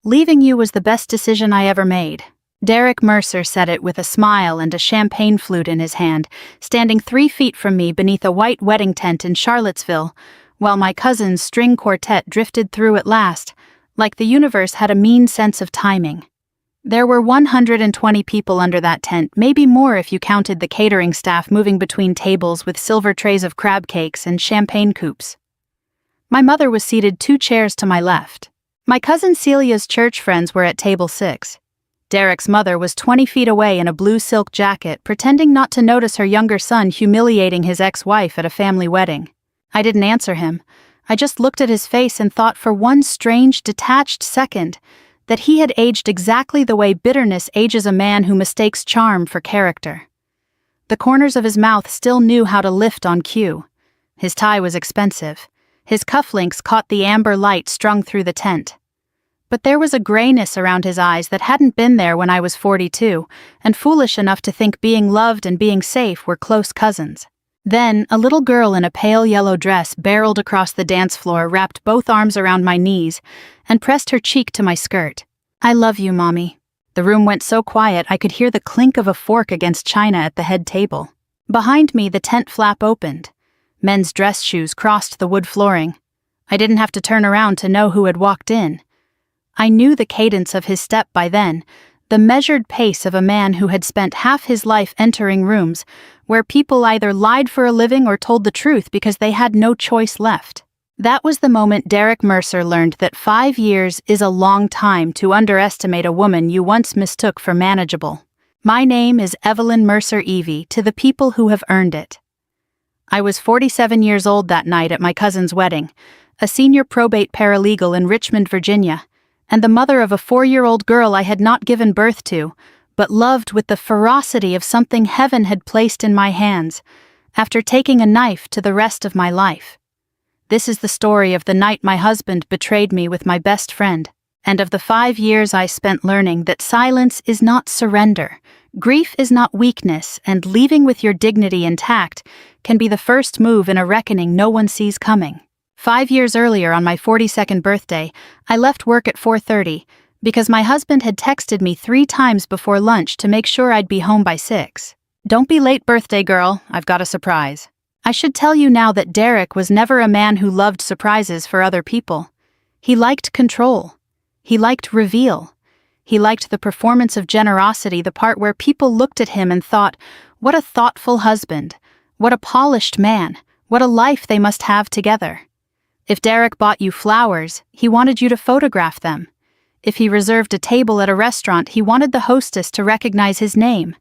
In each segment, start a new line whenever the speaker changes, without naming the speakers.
Leaving you was the best decision I ever made. Derek Mercer said it with a smile and a champagne flute in his hand, standing 3 feet from me beneath a white wedding tent in Charlottesville, while my cousin's string quartet drifted through at last, like the universe had a mean sense of timing. There were 120 people under that tent, maybe more if you counted the catering staff moving between tables with silver trays of crab cakes and champagne coupes. My mother was seated 2 chairs to my left. My cousin Celia's church friends were at table 6. Derek's mother was 20 feet away in a blue silk jacket, pretending not to notice her younger son humiliating his ex-wife at a family wedding. I didn't answer him. I just looked at his face and thought for one strange, detached second that he had aged exactly the way bitterness ages a man who mistakes charm for character. The corners of his mouth still knew how to lift on cue. His tie was expensive. His cufflinks caught the amber light strung through the tent. But there was a grayness around his eyes that hadn't been there when I was 42, and foolish enough to think being loved and being safe were close cousins. Then, a little girl in a pale yellow dress barreled across the dance floor, wrapped both arms around my knees, and pressed her cheek to my skirt. "I love you, Mommy." The room went so quiet I could hear the clink of a fork against china at the head table. Behind me, the tent flap opened. Men's dress shoes crossed the wood flooring. I didn't have to turn around to know who had walked in. I knew the cadence of his step by then, the measured pace of a man who had spent half his life entering rooms where people either lied for a living or told the truth because they had no choice left. That was the moment Derek Mercer learned that 5 years is a long time to underestimate a woman you once mistook for manageable. My name is Evelyn Mercer Evie, to the people who have earned it. I was 47 years old that night at my cousin's wedding, a senior probate paralegal in Richmond, Virginia, and the mother of a 4-year-old girl I had not given birth to, but loved with the ferocity of something heaven had placed in my hands, after taking a knife to the rest of my life. This is the story of the night my husband betrayed me with my best friend, and of the 5 years I spent learning that silence is not surrender, grief is not weakness, and leaving with your dignity intact can be the first move in a reckoning no one sees coming. 5 years earlier, on my 42nd birthday, I left work at 4:30 because my husband had texted me 3 times before lunch to make sure I'd be home by 6. "Don't be late, birthday girl, I've got a surprise." I should tell you now that Derek was never a man who loved surprises for other people. He liked control. He liked reveal. He liked the performance of generosity, the part where people looked at him and thought, what a thoughtful husband, what a polished man, what a life they must have together. If Derek bought you flowers, he wanted you to photograph them. If he reserved a table at a restaurant, he wanted the hostess to recognize his name.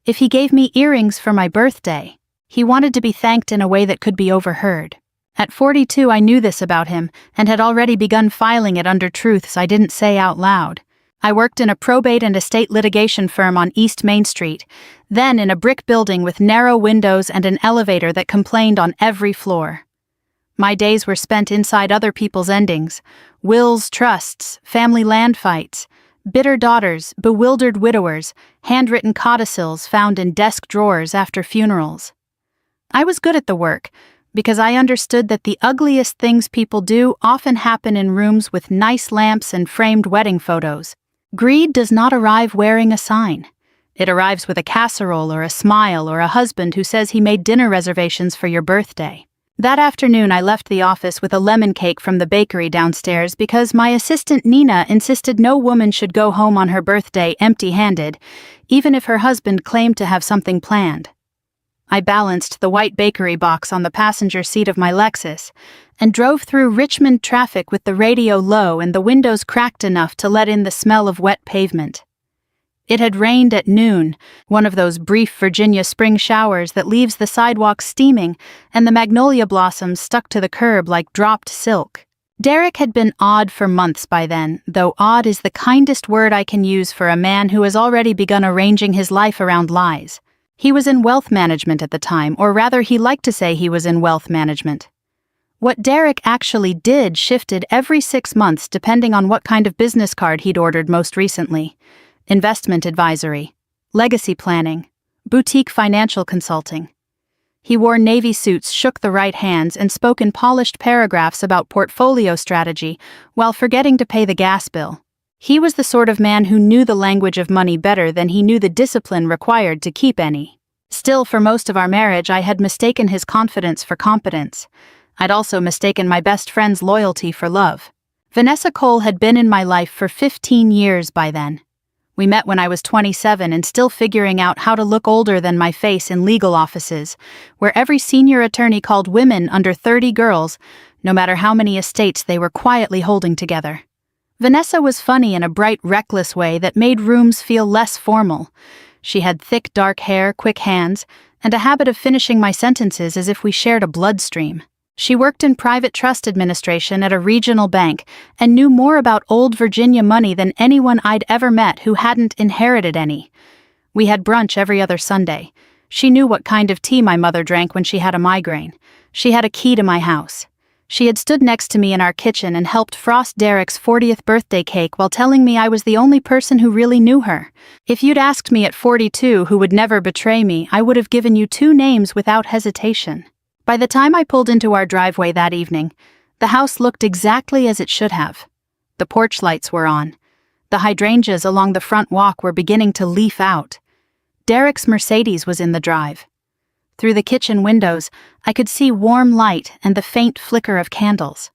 If he gave me earrings for my birthday, he wanted to be thanked in a way that could be overheard. At 42, I knew this about him and had already begun filing it under truths I didn't say out loud. I worked in a probate and estate litigation firm on East Main Street, then in a brick building with narrow windows and an elevator that complained on every floor. My days were spent inside other people's endings: wills, trusts, family land fights, bitter daughters, bewildered widowers, handwritten codicils found in desk drawers after funerals. I was good at the work because I understood that the ugliest things people do often happen in rooms with nice lamps and framed wedding photos. Greed does not arrive wearing a sign. It arrives with a casserole or a smile or a husband who says he made dinner reservations for your birthday. That afternoon, I left the office with a lemon cake from the bakery downstairs because my assistant Nina insisted no woman should go home on her birthday empty-handed, even if her husband claimed to have something planned. I balanced the white bakery box on the passenger seat of my Lexus and drove through Richmond traffic with the radio low and the windows cracked enough to let in the smell of wet pavement. It had rained at noon, one of those brief Virginia spring showers that leaves the sidewalk steaming and the magnolia blossoms stuck to the curb like dropped silk. Derek had been odd for months by then, though odd is the kindest word I can use for a man who has already begun arranging his life around lies. He was in wealth management at the time, or rather he liked to say he was in wealth management. What Derek actually did shifted every 6 months depending on what kind of business card he'd ordered most recently. Investment advisory, legacy planning, boutique financial consulting. He wore navy suits, shook the right hands, and spoke in polished paragraphs about portfolio strategy while forgetting to pay the gas bill. He was the sort of man who knew the language of money better than he knew the discipline required to keep any. Still, for most of our marriage, I had mistaken his confidence for competence. I'd also mistaken my best friend's loyalty for love. Vanessa Cole had been in my life for 15 years by then. We met when I was 27 and still figuring out how to look older than my face in legal offices, where every senior attorney called women under 30 girls, no matter how many estates they were quietly holding together. Vanessa was funny in a bright, reckless way that made rooms feel less formal. She had thick, dark hair, quick hands, and a habit of finishing my sentences as if we shared a bloodstream. She worked in private trust administration at a regional bank and knew more about old Virginia money than anyone I'd ever met who hadn't inherited any. We had brunch every other Sunday. She knew what kind of tea my mother drank when she had a migraine. She had a key to my house. She had stood next to me in our kitchen and helped frost Derek's 40th birthday cake while telling me I was the only person who really knew her. If you'd asked me at 42 who would never betray me, I would have given you 2 names without hesitation. By the time I pulled into our driveway that evening, the house looked exactly as it should have. The porch lights were on. The hydrangeas along the front walk were beginning to leaf out. Derek's Mercedes was in the drive. Through the kitchen windows, I could see warm light and the faint flicker of candles.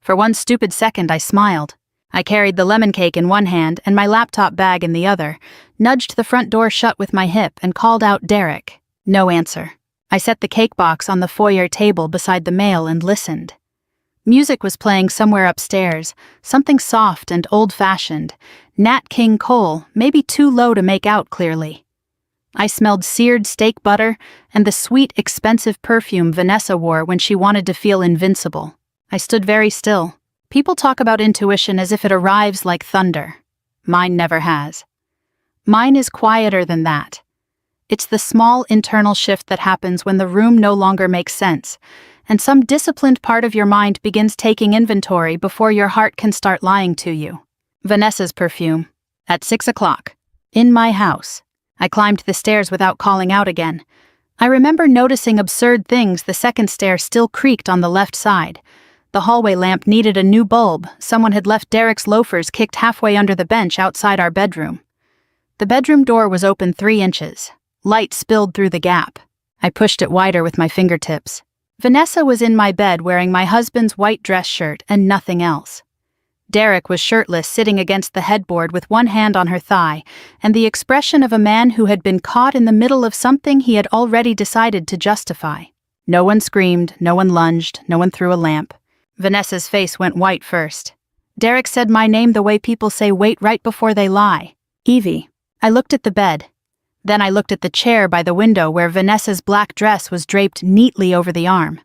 For one stupid second, I smiled. I carried the lemon cake in one hand and my laptop bag in the other, nudged the front door shut with my hip and called out Derek. No answer. I set the cake box on the foyer table beside the mail and listened. Music was playing somewhere upstairs, something soft and old-fashioned. Nat King Cole, maybe too low to make out clearly. I smelled seared steak butter and the sweet, expensive perfume Vanessa wore when she wanted to feel invincible. I stood very still. People talk about intuition as if it arrives like thunder. Mine never has. Mine is quieter than that. It's the small internal shift that happens when the room no longer makes sense, and some disciplined part of your mind begins taking inventory before your heart can start lying to you. Vanessa's perfume. At 6 o'clock. In my house. I climbed the stairs without calling out again. I remember noticing absurd things. The second stair still creaked on the left side. The hallway lamp needed a new bulb. Someone had left Derek's loafers kicked halfway under the bench outside our bedroom. The bedroom door was open 3 inches. Light spilled through the gap. I pushed it wider with my fingertips. Vanessa was in my bed wearing my husband's white dress shirt and nothing else. Derek was shirtless, sitting against the headboard with one hand on her thigh, and the expression of a man who had been caught in the middle of something he had already decided to justify. No one screamed, no one lunged, no one threw a lamp. Vanessa's face went white first. Derek said my name the way people say wait right before they lie. Evie. I looked at the bed. Then I looked at the chair by the window where Vanessa's black dress was draped neatly over the arm.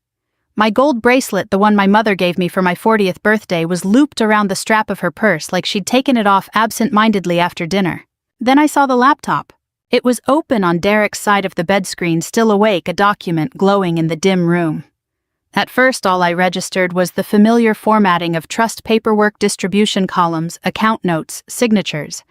My gold bracelet, the one my mother gave me for my 40th birthday, was looped around the strap of her purse like she'd taken it off absent-mindedly after dinner. Then I saw the laptop. It was open on Derek's side of the bed screen, still awake, a document glowing in the dim room. At first, all I registered was the familiar formatting of trust paperwork, distribution columns, account notes, signatures.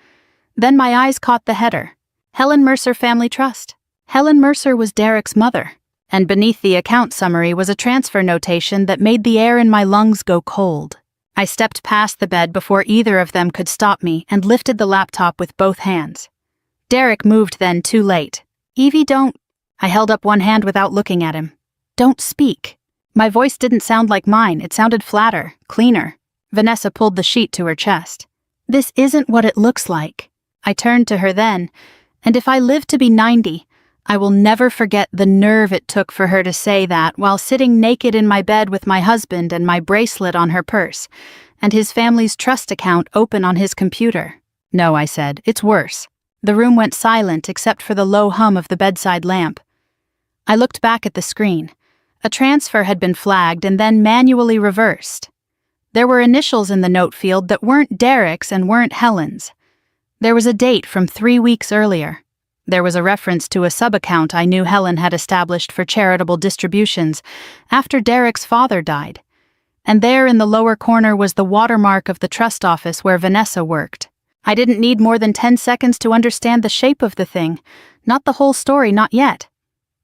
Then my eyes caught the header. Helen Mercer Family Trust. Helen Mercer was Derek's mother. And beneath the account summary was a transfer notation that made the air in my lungs go cold. I stepped past the bed before either of them could stop me and lifted the laptop with both hands. Derek moved then, too late. Evie, don't... I held up one hand without looking at him. Don't speak. My voice didn't sound like mine. It sounded flatter, cleaner. Vanessa pulled the sheet to her chest. This isn't what it looks like. I turned to her then, and if I live to be 90, I will never forget the nerve it took for her to say that while sitting naked in my bed with my husband and my bracelet on her purse, and his family's trust account open on his computer. No, I said, it's worse. The room went silent except for the low hum of the bedside lamp. I looked back at the screen. A transfer had been flagged and then manually reversed. There were initials in the note field that weren't Derek's and weren't Helen's. There was a date from 3 weeks earlier. There was a reference to a sub-account I knew Helen had established for charitable distributions after Derek's father died. And there in the lower corner was the watermark of the trust office where Vanessa worked. I didn't need more than 10 seconds to understand the shape of the thing. Not the whole story, not yet.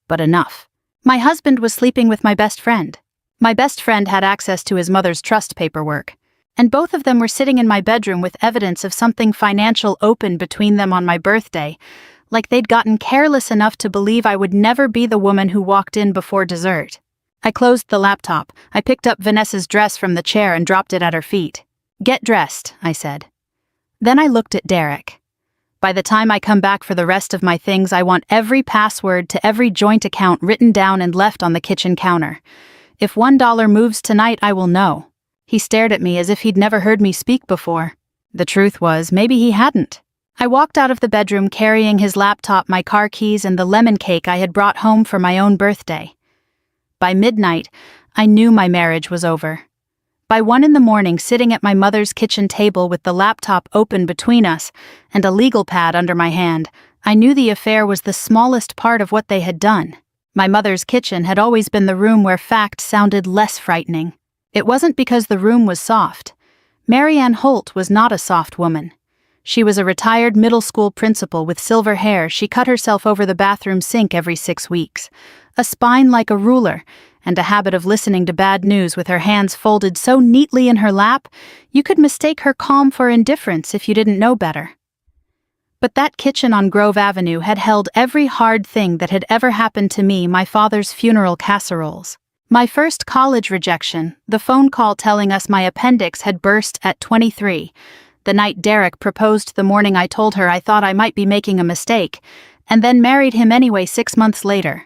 But enough. My husband was sleeping with my best friend. My best friend had access to his mother's trust paperwork. And both of them were sitting in my bedroom with evidence of something financial open between them on my birthday, like they'd gotten careless enough to believe I would never be the woman who walked in before dessert. I closed the laptop. I picked up Vanessa's dress from the chair and dropped it at her feet. "Get dressed," I said. Then I looked at Derek. "By the time I come back for the rest of my things, I want every password to every joint account written down and left on the kitchen counter. If $1 moves tonight, I will know." He stared at me as if he'd never heard me speak before. The truth was, maybe he hadn't. I walked out of the bedroom carrying his laptop, my car keys, and the lemon cake I had brought home for my own birthday. By midnight, I knew my marriage was over. By 1 a.m, sitting at my mother's kitchen table with the laptop open between us and a legal pad under my hand, I knew the affair was the smallest part of what they had done. My mother's kitchen had always been the room where facts sounded less frightening. It wasn't because the room was soft. Marianne Holt was not a soft woman. She was a retired middle school principal with silver hair. She cut herself over the bathroom sink every 6 weeks, a spine like a ruler, and a habit of listening to bad news with her hands folded so neatly in her lap, you could mistake her calm for indifference if you didn't know better. But that kitchen on Grove Avenue had held every hard thing that had ever happened to me, my father's funeral casseroles. My first college rejection, the phone call telling us my appendix had burst at 23, the night Derek proposed the morning I told her I thought I might be making a mistake, and then married him anyway 6 months later.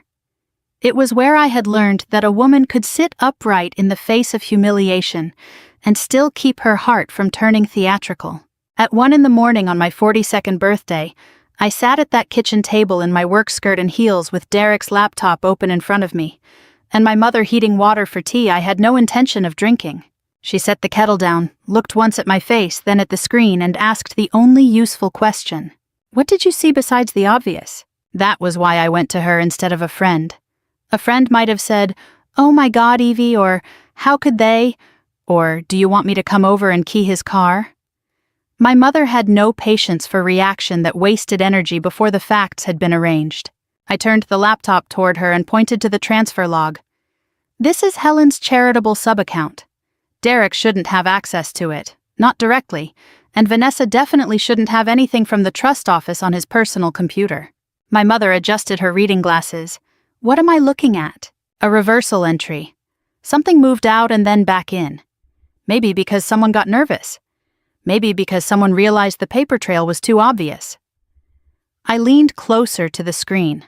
It was where I had learned that a woman could sit upright in the face of humiliation and still keep her heart from turning theatrical. At 1 a.m. on my 42nd birthday, I sat at that kitchen table in my work skirt and heels with Derek's laptop open in front of me, and my mother heating water for tea I had no intention of drinking. She set the kettle down, looked once at my face, then at the screen, and asked the only useful question. "What did you see besides the obvious?" That was why I went to her instead of a friend. A friend might have said, "Oh my God, Evie," or "How could they?" or "Do you want me to come over and key his car?" My mother had no patience for reaction that wasted energy before the facts had been arranged. I turned the laptop toward her and pointed to the transfer log. "This is Helen's charitable subaccount. Derek shouldn't have access to it, not directly, and Vanessa definitely shouldn't have anything from the trust office on his personal computer." My mother adjusted her reading glasses. "What am I looking at?" A reversal entry. Something moved out and then back in. Maybe because someone got nervous. Maybe because someone realized the paper trail was too obvious. I leaned closer to the screen.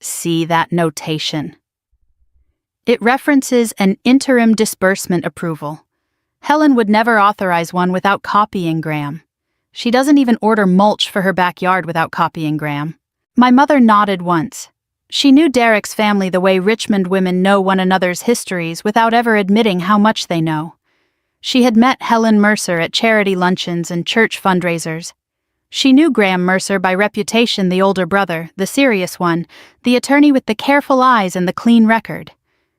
See that notation. It references an interim disbursement approval. Helen would never authorize one without copying Graham. She doesn't even order mulch for her backyard without copying Graham. My mother nodded once. She knew Derek's family the way Richmond women know one another's histories without ever admitting how much they know. She had met Helen Mercer at charity luncheons and church fundraisers. She knew Graham Mercer by reputation, the older brother, the serious one, the attorney with the careful eyes and the clean record.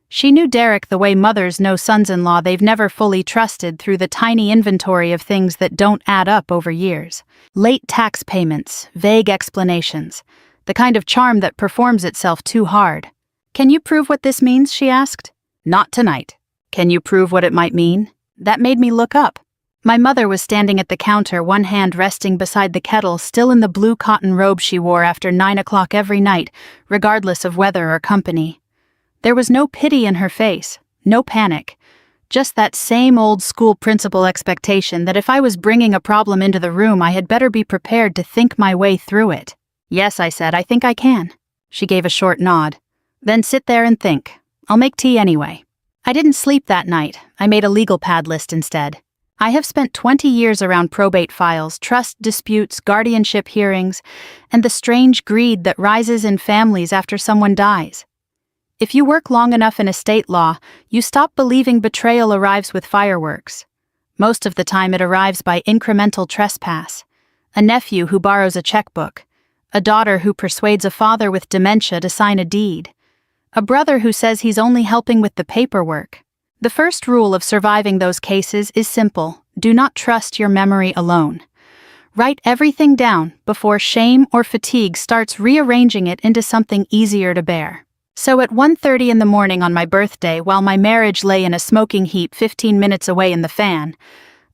She knew Derek the way mothers know sons-in-law they've never fully trusted through the tiny inventory of things that don't add up over years. Late tax payments, vague explanations, the kind of charm that performs itself too hard. "Can you prove what this means?" she asked. "Not tonight." "Can you prove what it might mean?" That made me look up. My mother was standing at the counter, one hand resting beside the kettle, still in the blue cotton robe she wore after 9 o'clock every night, regardless of weather or company. There was no pity in her face, no panic, just that same old school principal expectation that if I was bringing a problem into the room, I had better be prepared to think my way through it. "Yes," I said, "I think I can." She gave a short nod. "Then sit there and think. I'll make tea anyway." I didn't sleep that night. I made a legal pad list instead. I have spent 20 years around probate files, trust disputes, guardianship hearings, and the strange greed that rises in families after someone dies. If you work long enough in estate law, you stop believing betrayal arrives with fireworks. Most of the time it arrives by incremental trespass. A nephew who borrows a checkbook. A daughter who persuades a father with dementia to sign a deed. A brother who says he's only helping with the paperwork. The first rule of surviving those cases is simple: do not trust your memory alone. Write everything down before shame or fatigue starts rearranging it into something easier to bear. So at 1:30 in the morning on my birthday, while my marriage lay in a smoking heap 15 minutes away in the fan,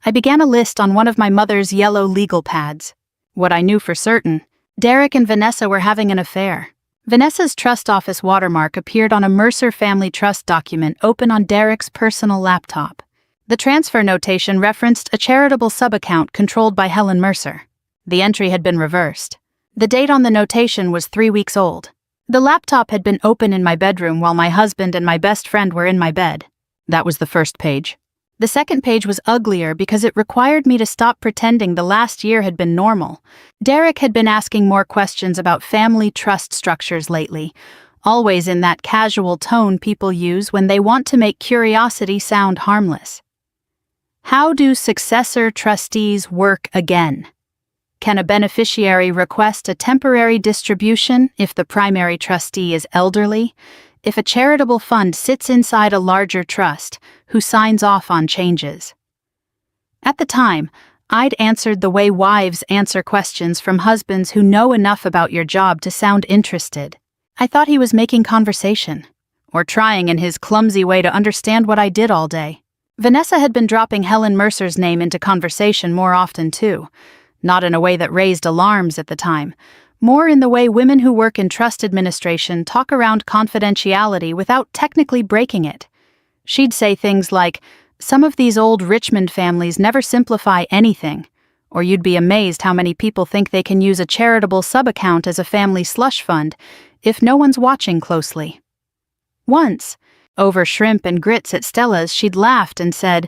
I began a list on one of my mother's yellow legal pads. What I knew for certain, Derek and Vanessa were having an affair. Vanessa's trust office watermark appeared on a Mercer family trust document open on Derek's personal laptop. The transfer notation referenced a charitable sub-account controlled by Helen Mercer. The entry had been reversed. The date on the notation was 3 weeks old. The laptop had been open in my bedroom while my husband and my best friend were in my bed. That was the first page. The second page was uglier because it required me to stop pretending the last year had been normal. Derek had been asking more questions about family trust structures lately, always in that casual tone people use when they want to make curiosity sound harmless. How do successor trustees work again? Can a beneficiary request a temporary distribution if the primary trustee is elderly? If a charitable fund sits inside a larger trust, who signs off on changes? At the time, I'd answered the way wives answer questions from husbands who know enough about your job to sound interested. I thought he was making conversation, or trying in his clumsy way to understand what I did all day. Vanessa had been dropping Helen Mercer's name into conversation more often too, not in a way that raised alarms at the time, more in the way women who work in trust administration talk around confidentiality without technically breaking it. She'd say things like, "Some of these old Richmond families never simplify anything," or "You'd be amazed how many people think they can use a charitable sub-account as a family slush fund if no one's watching closely." Once, over shrimp and grits at Stella's, she'd laughed and said,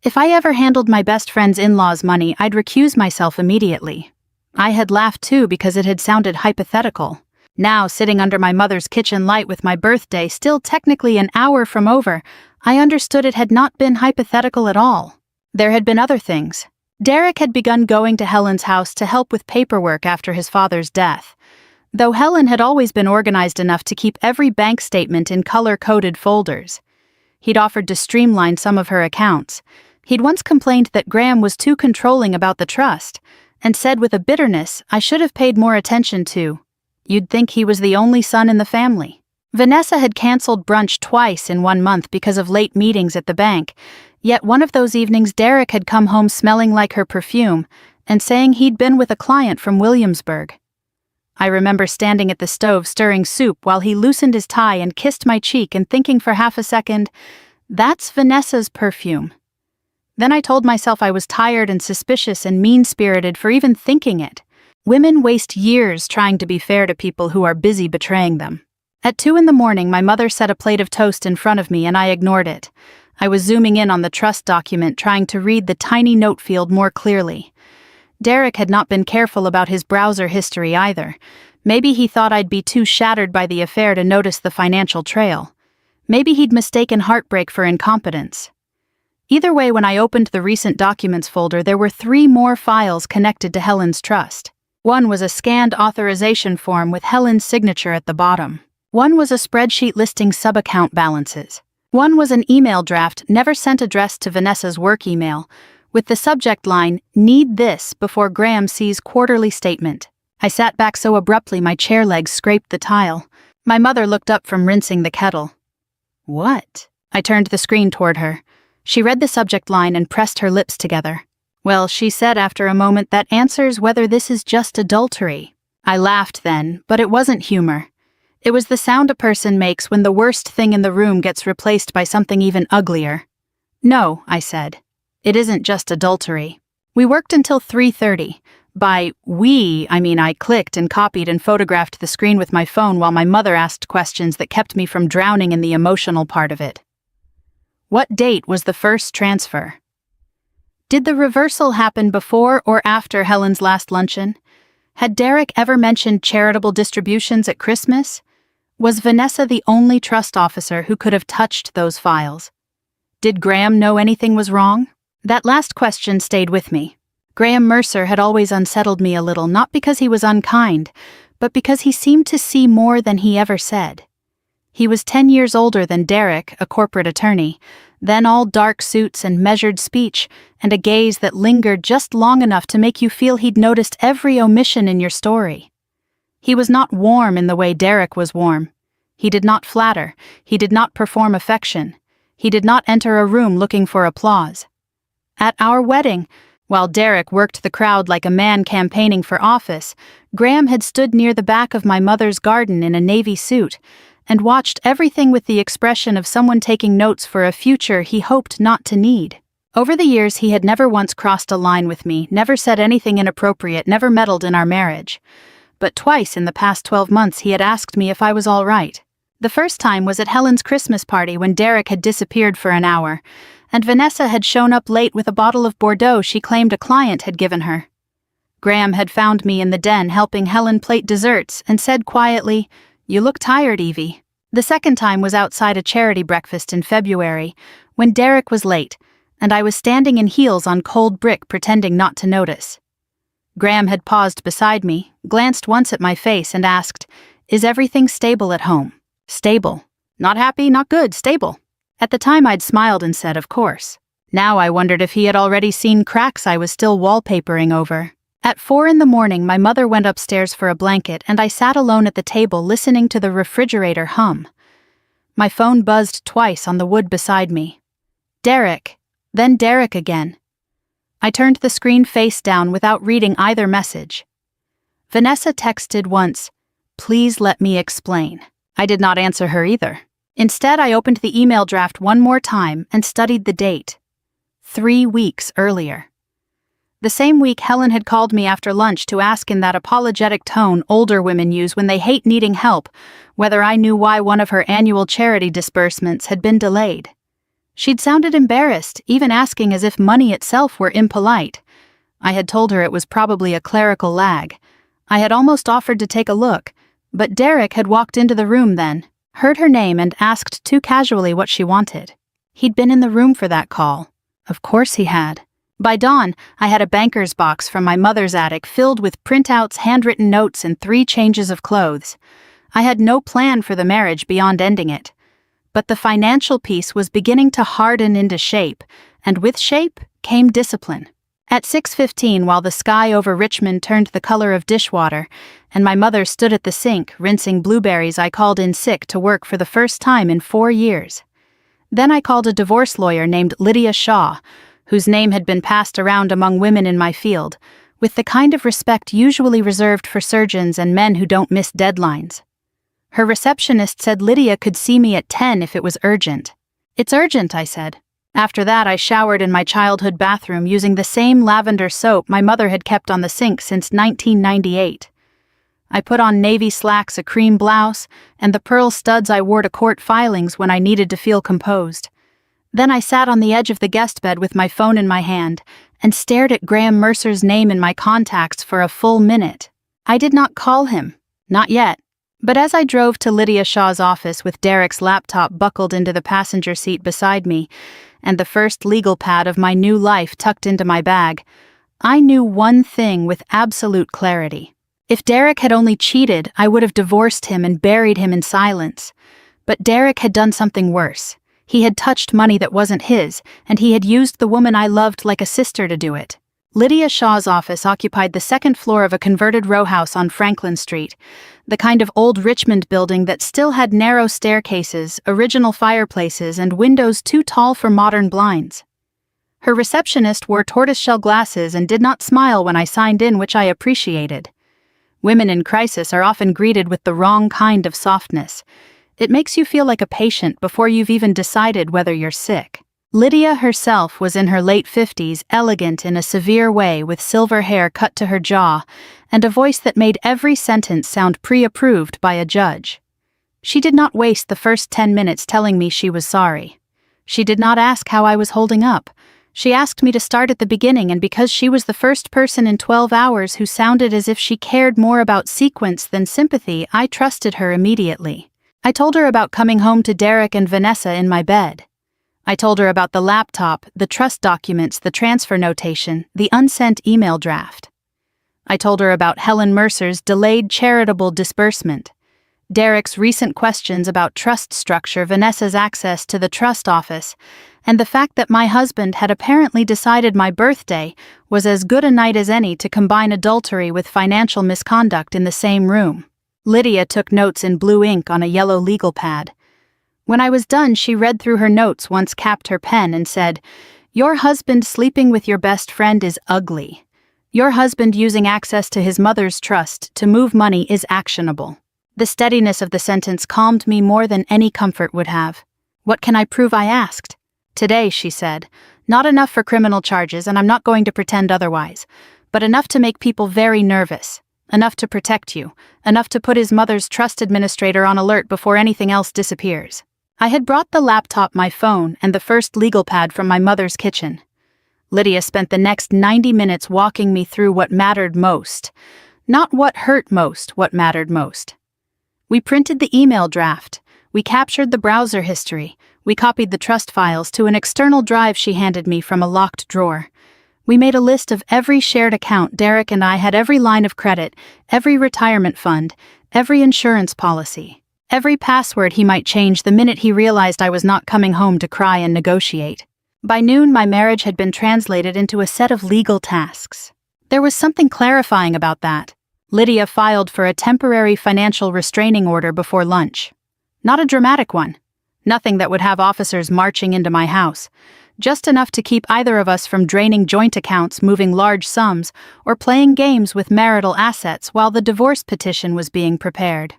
"If I ever handled my best friend's in-laws' money, I'd recuse myself immediately." I had laughed too because it had sounded hypothetical. Now, sitting under my mother's kitchen light with my birthday still technically an hour from over, I understood it had not been hypothetical at all. There had been other things. Derek had begun going to Helen's house to help with paperwork after his father's death. Though Helen had always been organized enough to keep every bank statement in color-coded folders. He'd offered to streamline some of her accounts. He'd once complained that Graham was too controlling about the trust, and said with a bitterness I should have paid more attention to. You'd think he was the only son in the family. Vanessa had canceled brunch twice in 1 month because of late meetings at the bank, yet one of those evenings Derek had come home smelling like her perfume and saying he'd been with a client from Williamsburg. I remember standing at the stove stirring soup while he loosened his tie and kissed my cheek and thinking for half a second, "That's Vanessa's perfume." Then I told myself I was tired and suspicious and mean-spirited for even thinking it. Women waste years trying to be fair to people who are busy betraying them. At 2 a.m, my mother set a plate of toast in front of me and I ignored it. I was zooming in on the trust document trying to read the tiny note field more clearly. Derek had not been careful about his browser history either. Maybe he thought I'd be too shattered by the affair to notice the financial trail. Maybe he'd mistaken heartbreak for incompetence. Either way, when I opened the recent documents folder, there were 3 more files connected to Helen's trust. One was a scanned authorization form with Helen's signature at the bottom. One was a spreadsheet listing sub-account balances. One was an email draft never sent addressed to Vanessa's work email, with the subject line, "Need this before Graham sees quarterly statement." I sat back so abruptly my chair legs scraped the tile. My mother looked up from rinsing the kettle. "What?" I turned the screen toward her. She read the subject line and pressed her lips together. "Well," she said after a moment, "that answers whether this is just adultery." I laughed then, but it wasn't humor. It was the sound a person makes when the worst thing in the room gets replaced by something even uglier. "No," I said. "It isn't just adultery." We worked until 3:30. By we, I mean I clicked and copied and photographed the screen with my phone while my mother asked questions that kept me from drowning in the emotional part of it. What date was the first transfer? Did the reversal happen before or after Helen's last luncheon? Had Derek ever mentioned charitable distributions at Christmas? Was Vanessa the only trust officer who could have touched those files? Did Graham know anything was wrong? That last question stayed with me. Graham Mercer had always unsettled me a little, not because he was unkind, but because he seemed to see more than he ever said. He was 10 years older than Derek, a corporate attorney, then all dark suits and measured speech, and a gaze that lingered just long enough to make you feel he'd noticed every omission in your story. He was not warm in the way Derek was warm. He did not flatter. He did not perform affection. He did not enter a room looking for applause. At our wedding, while Derek worked the crowd like a man campaigning for office, Graham had stood near the back of my mother's garden in a navy suit and watched everything with the expression of someone taking notes for a future he hoped not to need. Over the years, he had never once crossed a line with me, never said anything inappropriate, never meddled in our marriage. But twice in the past 12 months he had asked me if I was all right. The first time was at Helen's Christmas party when Derek had disappeared for an hour, and Vanessa had shown up late with a bottle of Bordeaux she claimed a client had given her. Graham had found me in the den helping Helen plate desserts and said quietly, "You look tired, Evie." The second time was outside a charity breakfast in February, when Derek was late, and I was standing in heels on cold brick pretending not to notice. Graham had paused beside me, glanced once at my face and asked, "Is everything stable at home?" Stable. Not happy, not good, stable. At the time I'd smiled and said, of course. Now I wondered if he had already seen cracks I was still wallpapering over. At 4 a.m, my mother went upstairs for a blanket and I sat alone at the table listening to the refrigerator hum. My phone buzzed twice on the wood beside me. Derek. Then Derek again. I turned the screen face down without reading either message. Vanessa texted once, "Please let me explain." I did not answer her either. Instead, I opened the email draft one more time and studied the date. 3 weeks earlier. The same week Helen had called me after lunch to ask in that apologetic tone older women use when they hate needing help, whether I knew why one of her annual charity disbursements had been delayed. She'd sounded embarrassed, even asking as if money itself were impolite. I had told her it was probably a clerical lag. I had almost offered to take a look, but Derek had walked into the room then, heard her name and asked too casually what she wanted. He'd been in the room for that call. Of course he had. By dawn, I had a banker's box from my mother's attic filled with printouts, handwritten notes, and 3 changes of clothes. I had no plan for the marriage beyond ending it. But the financial piece was beginning to harden into shape, and with shape came discipline. At 6:15, while the sky over Richmond turned the color of dishwater, and my mother stood at the sink rinsing blueberries, I called in sick to work for the first time in 4 years. Then I called a divorce lawyer named Lydia Shaw, whose name had been passed around among women in my field, with the kind of respect usually reserved for surgeons and men who don't miss deadlines. Her receptionist said Lydia could see me at 10 if it was urgent. "It's urgent," I said. After that, I showered in my childhood bathroom using the same lavender soap my mother had kept on the sink since 1998. I put on navy slacks, a cream blouse, and the pearl studs I wore to court filings when I needed to feel composed. Then I sat on the edge of the guest bed with my phone in my hand and stared at Graham Mercer's name in my contacts for a full minute. I did not call him. Not yet. But as I drove to Lydia Shaw's office with Derek's laptop buckled into the passenger seat beside me and the first legal pad of my new life tucked into my bag, I knew one thing with absolute clarity. If Derek had only cheated, I would have divorced him and buried him in silence. But Derek had done something worse. He had touched money that wasn't his, and he had used the woman I loved like a sister to do it. Lydia Shaw's office occupied the second floor of a converted row house on Franklin Street, the kind of old Richmond building that still had narrow staircases, original fireplaces, and windows too tall for modern blinds. Her receptionist wore tortoiseshell glasses and did not smile when I signed in, which I appreciated. Women in crisis are often greeted with the wrong kind of softness. It makes you feel like a patient before you've even decided whether you're sick. Lydia herself was in her late 50s, elegant in a severe way with silver hair cut to her jaw and a voice that made every sentence sound pre-approved by a judge. She did not waste the first 10 minutes telling me she was sorry. She did not ask how I was holding up. She asked me to start at the beginning, and because she was the first person in 12 hours who sounded as if she cared more about sequence than sympathy, I trusted her immediately. I told her about coming home to Derek and Vanessa in my bed. I told her about the laptop, the trust documents, the transfer notation, the unsent email draft. I told her about Helen Mercer's delayed charitable disbursement, Derek's recent questions about trust structure, Vanessa's access to the trust office, and the fact that my husband had apparently decided my birthday was as good a night as any to combine adultery with financial misconduct in the same room. Lydia took notes in blue ink on a yellow legal pad. When I was done, she read through her notes, once capped her pen, and said, Your husband sleeping with your best friend is ugly. Your husband using access to his mother's trust to move money is actionable. The steadiness of the sentence calmed me more than any comfort would have. What can I prove? I asked. Today, she said. Not enough for criminal charges, and I'm not going to pretend otherwise, but enough to make people very nervous. Enough to protect you. Enough to put his mother's trust administrator on alert before anything else disappears. I had brought the laptop, my phone, and the first legal pad from my mother's kitchen. Lydia spent the next 90 minutes walking me through what mattered most. Not what hurt most, what mattered most. We printed the email draft. We captured the browser history. We copied the trust files to an external drive she handed me from a locked drawer. We made a list of every shared account Derek and I had, every line of credit, every retirement fund, every insurance policy, every password he might change the minute he realized I was not coming home to cry and negotiate. By noon, my marriage had been translated into a set of legal tasks. There was something clarifying about that. Lydia filed for a temporary financial restraining order before lunch. Not a dramatic one. Nothing that would have officers marching into my house. Just enough to keep either of us from draining joint accounts, moving large sums, or playing games with marital assets while the divorce petition was being prepared.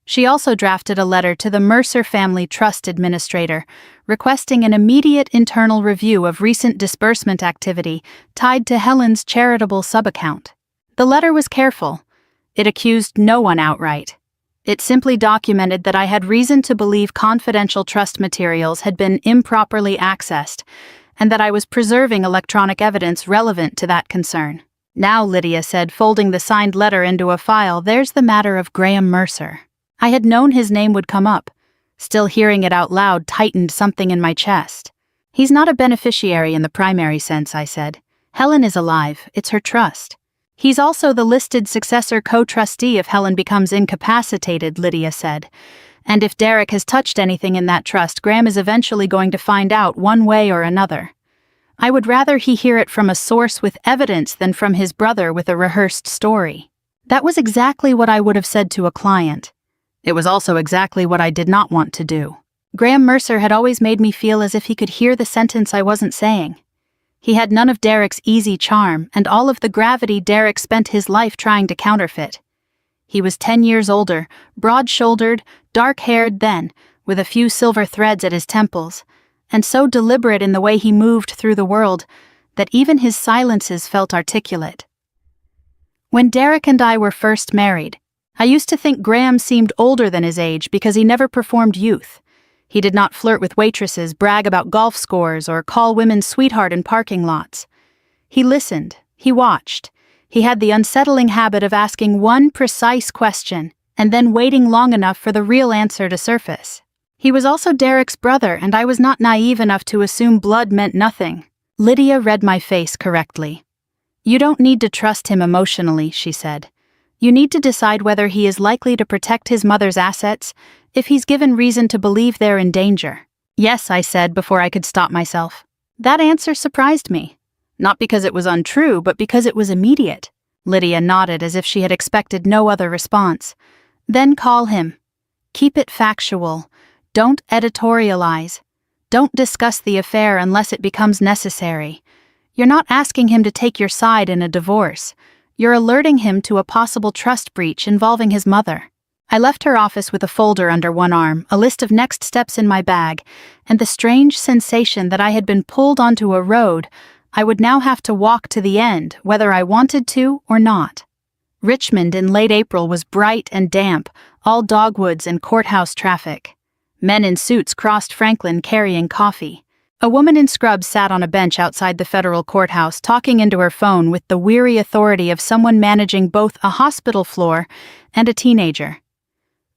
She also drafted a letter to the Mercer Family Trust Administrator, requesting an immediate internal review of recent disbursement activity tied to Helen's charitable subaccount. The letter was careful. It accused no one outright. It simply documented that I had reason to believe confidential trust materials had been improperly accessed, and that I was preserving electronic evidence relevant to that concern. Now, Lydia said, folding the signed letter into a file, there's the matter of Graham Mercer. I had known his name would come up. Still hearing it out loud tightened something in my chest. He's not a beneficiary in the primary sense, I said. Helen is alive. It's her trust. He's also the listed successor co-trustee if Helen becomes incapacitated, Lydia said. And if Derek has touched anything in that trust, Graham is eventually going to find out one way or another. I would rather he hear it from a source with evidence than from his brother with a rehearsed story. That was exactly what I would have said to a client. It was also exactly what I did not want to do. Graham Mercer had always made me feel as if he could hear the sentence I wasn't saying. He had none of Derek's easy charm and all of the gravity Derek spent his life trying to counterfeit. He was 10 years older, broad-shouldered, dark-haired then, with a few silver threads at his temples, and so deliberate in the way he moved through the world that even his silences felt articulate. When Derek and I were first married, I used to think Graham seemed older than his age because he never performed youth. He did not flirt with waitresses, brag about golf scores, or call women sweetheart in parking lots. He listened, he watched. He had the unsettling habit of asking one precise question and then waiting long enough for the real answer to surface. He was also Derek's brother, and I was not naive enough to assume blood meant nothing. Lydia read my face correctly. You don't need to trust him emotionally, she said. You need to decide whether he is likely to protect his mother's assets if he's given reason to believe they're in danger. Yes, I said before I could stop myself. That answer surprised me. Not because it was untrue, but because it was immediate. Lydia nodded as if she had expected no other response. Then call him. Keep it factual. Don't editorialize. Don't discuss the affair unless it becomes necessary. You're not asking him to take your side in a divorce. You're alerting him to a possible trust breach involving his mother. I left her office with a folder under one arm, a list of next steps in my bag, and the strange sensation that I had been pulled onto a road I would now have to walk to the end, whether I wanted to or not. Richmond in late April was bright and damp, all dogwoods and courthouse traffic. Men in suits crossed Franklin carrying coffee. A woman in scrubs sat on a bench outside the federal courthouse talking into her phone with the weary authority of someone managing both a hospital floor and a teenager.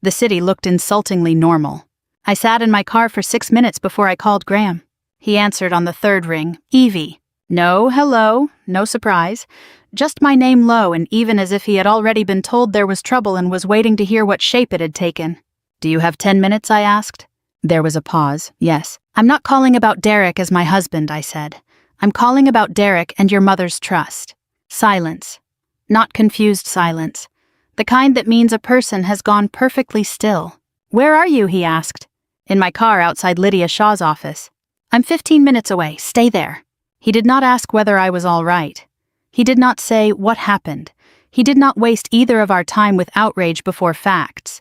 The city looked insultingly normal. I sat in my car for 6 minutes before I called Graham. He answered on the third ring, Evie. No, hello, no surprise. Just my name low, and even as if he had already been told there was trouble and was waiting to hear what shape it had taken. Do you have 10 minutes, I asked. There was a pause. Yes. I'm not calling about Derek as my husband, I said. I'm calling about Derek and your mother's trust. Silence. Not confused silence. The kind that means a person has gone perfectly still. Where are you, he asked. In my car outside Lydia Shaw's office. I'm 15 minutes away. Stay there. He did not ask whether I was all right. He did not say what happened. He did not waste either of our time with outrage before facts.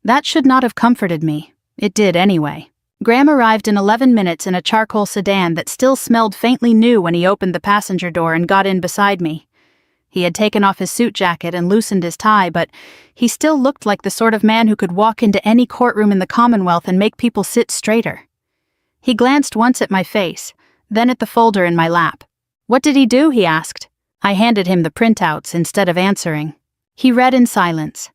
That should not have comforted me. It did anyway. Graham arrived in 11 minutes in a charcoal sedan that still smelled faintly new when he opened the passenger door and got in beside me. He had taken off his suit jacket and loosened his tie, but he still looked like the sort of man who could walk into any courtroom in the Commonwealth and make people sit straighter. He glanced once at my face, then at the folder in my lap. "What did he do?" he asked. I handed him the printouts instead of answering. He read in silence.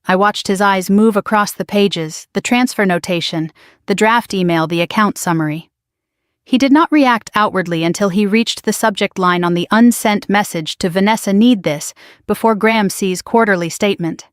I watched his eyes move across the pages, the transfer notation, the draft email, the account summary. He did not react outwardly until he reached the subject line on the unsent message to Vanessa need this before Graham C's quarterly statement.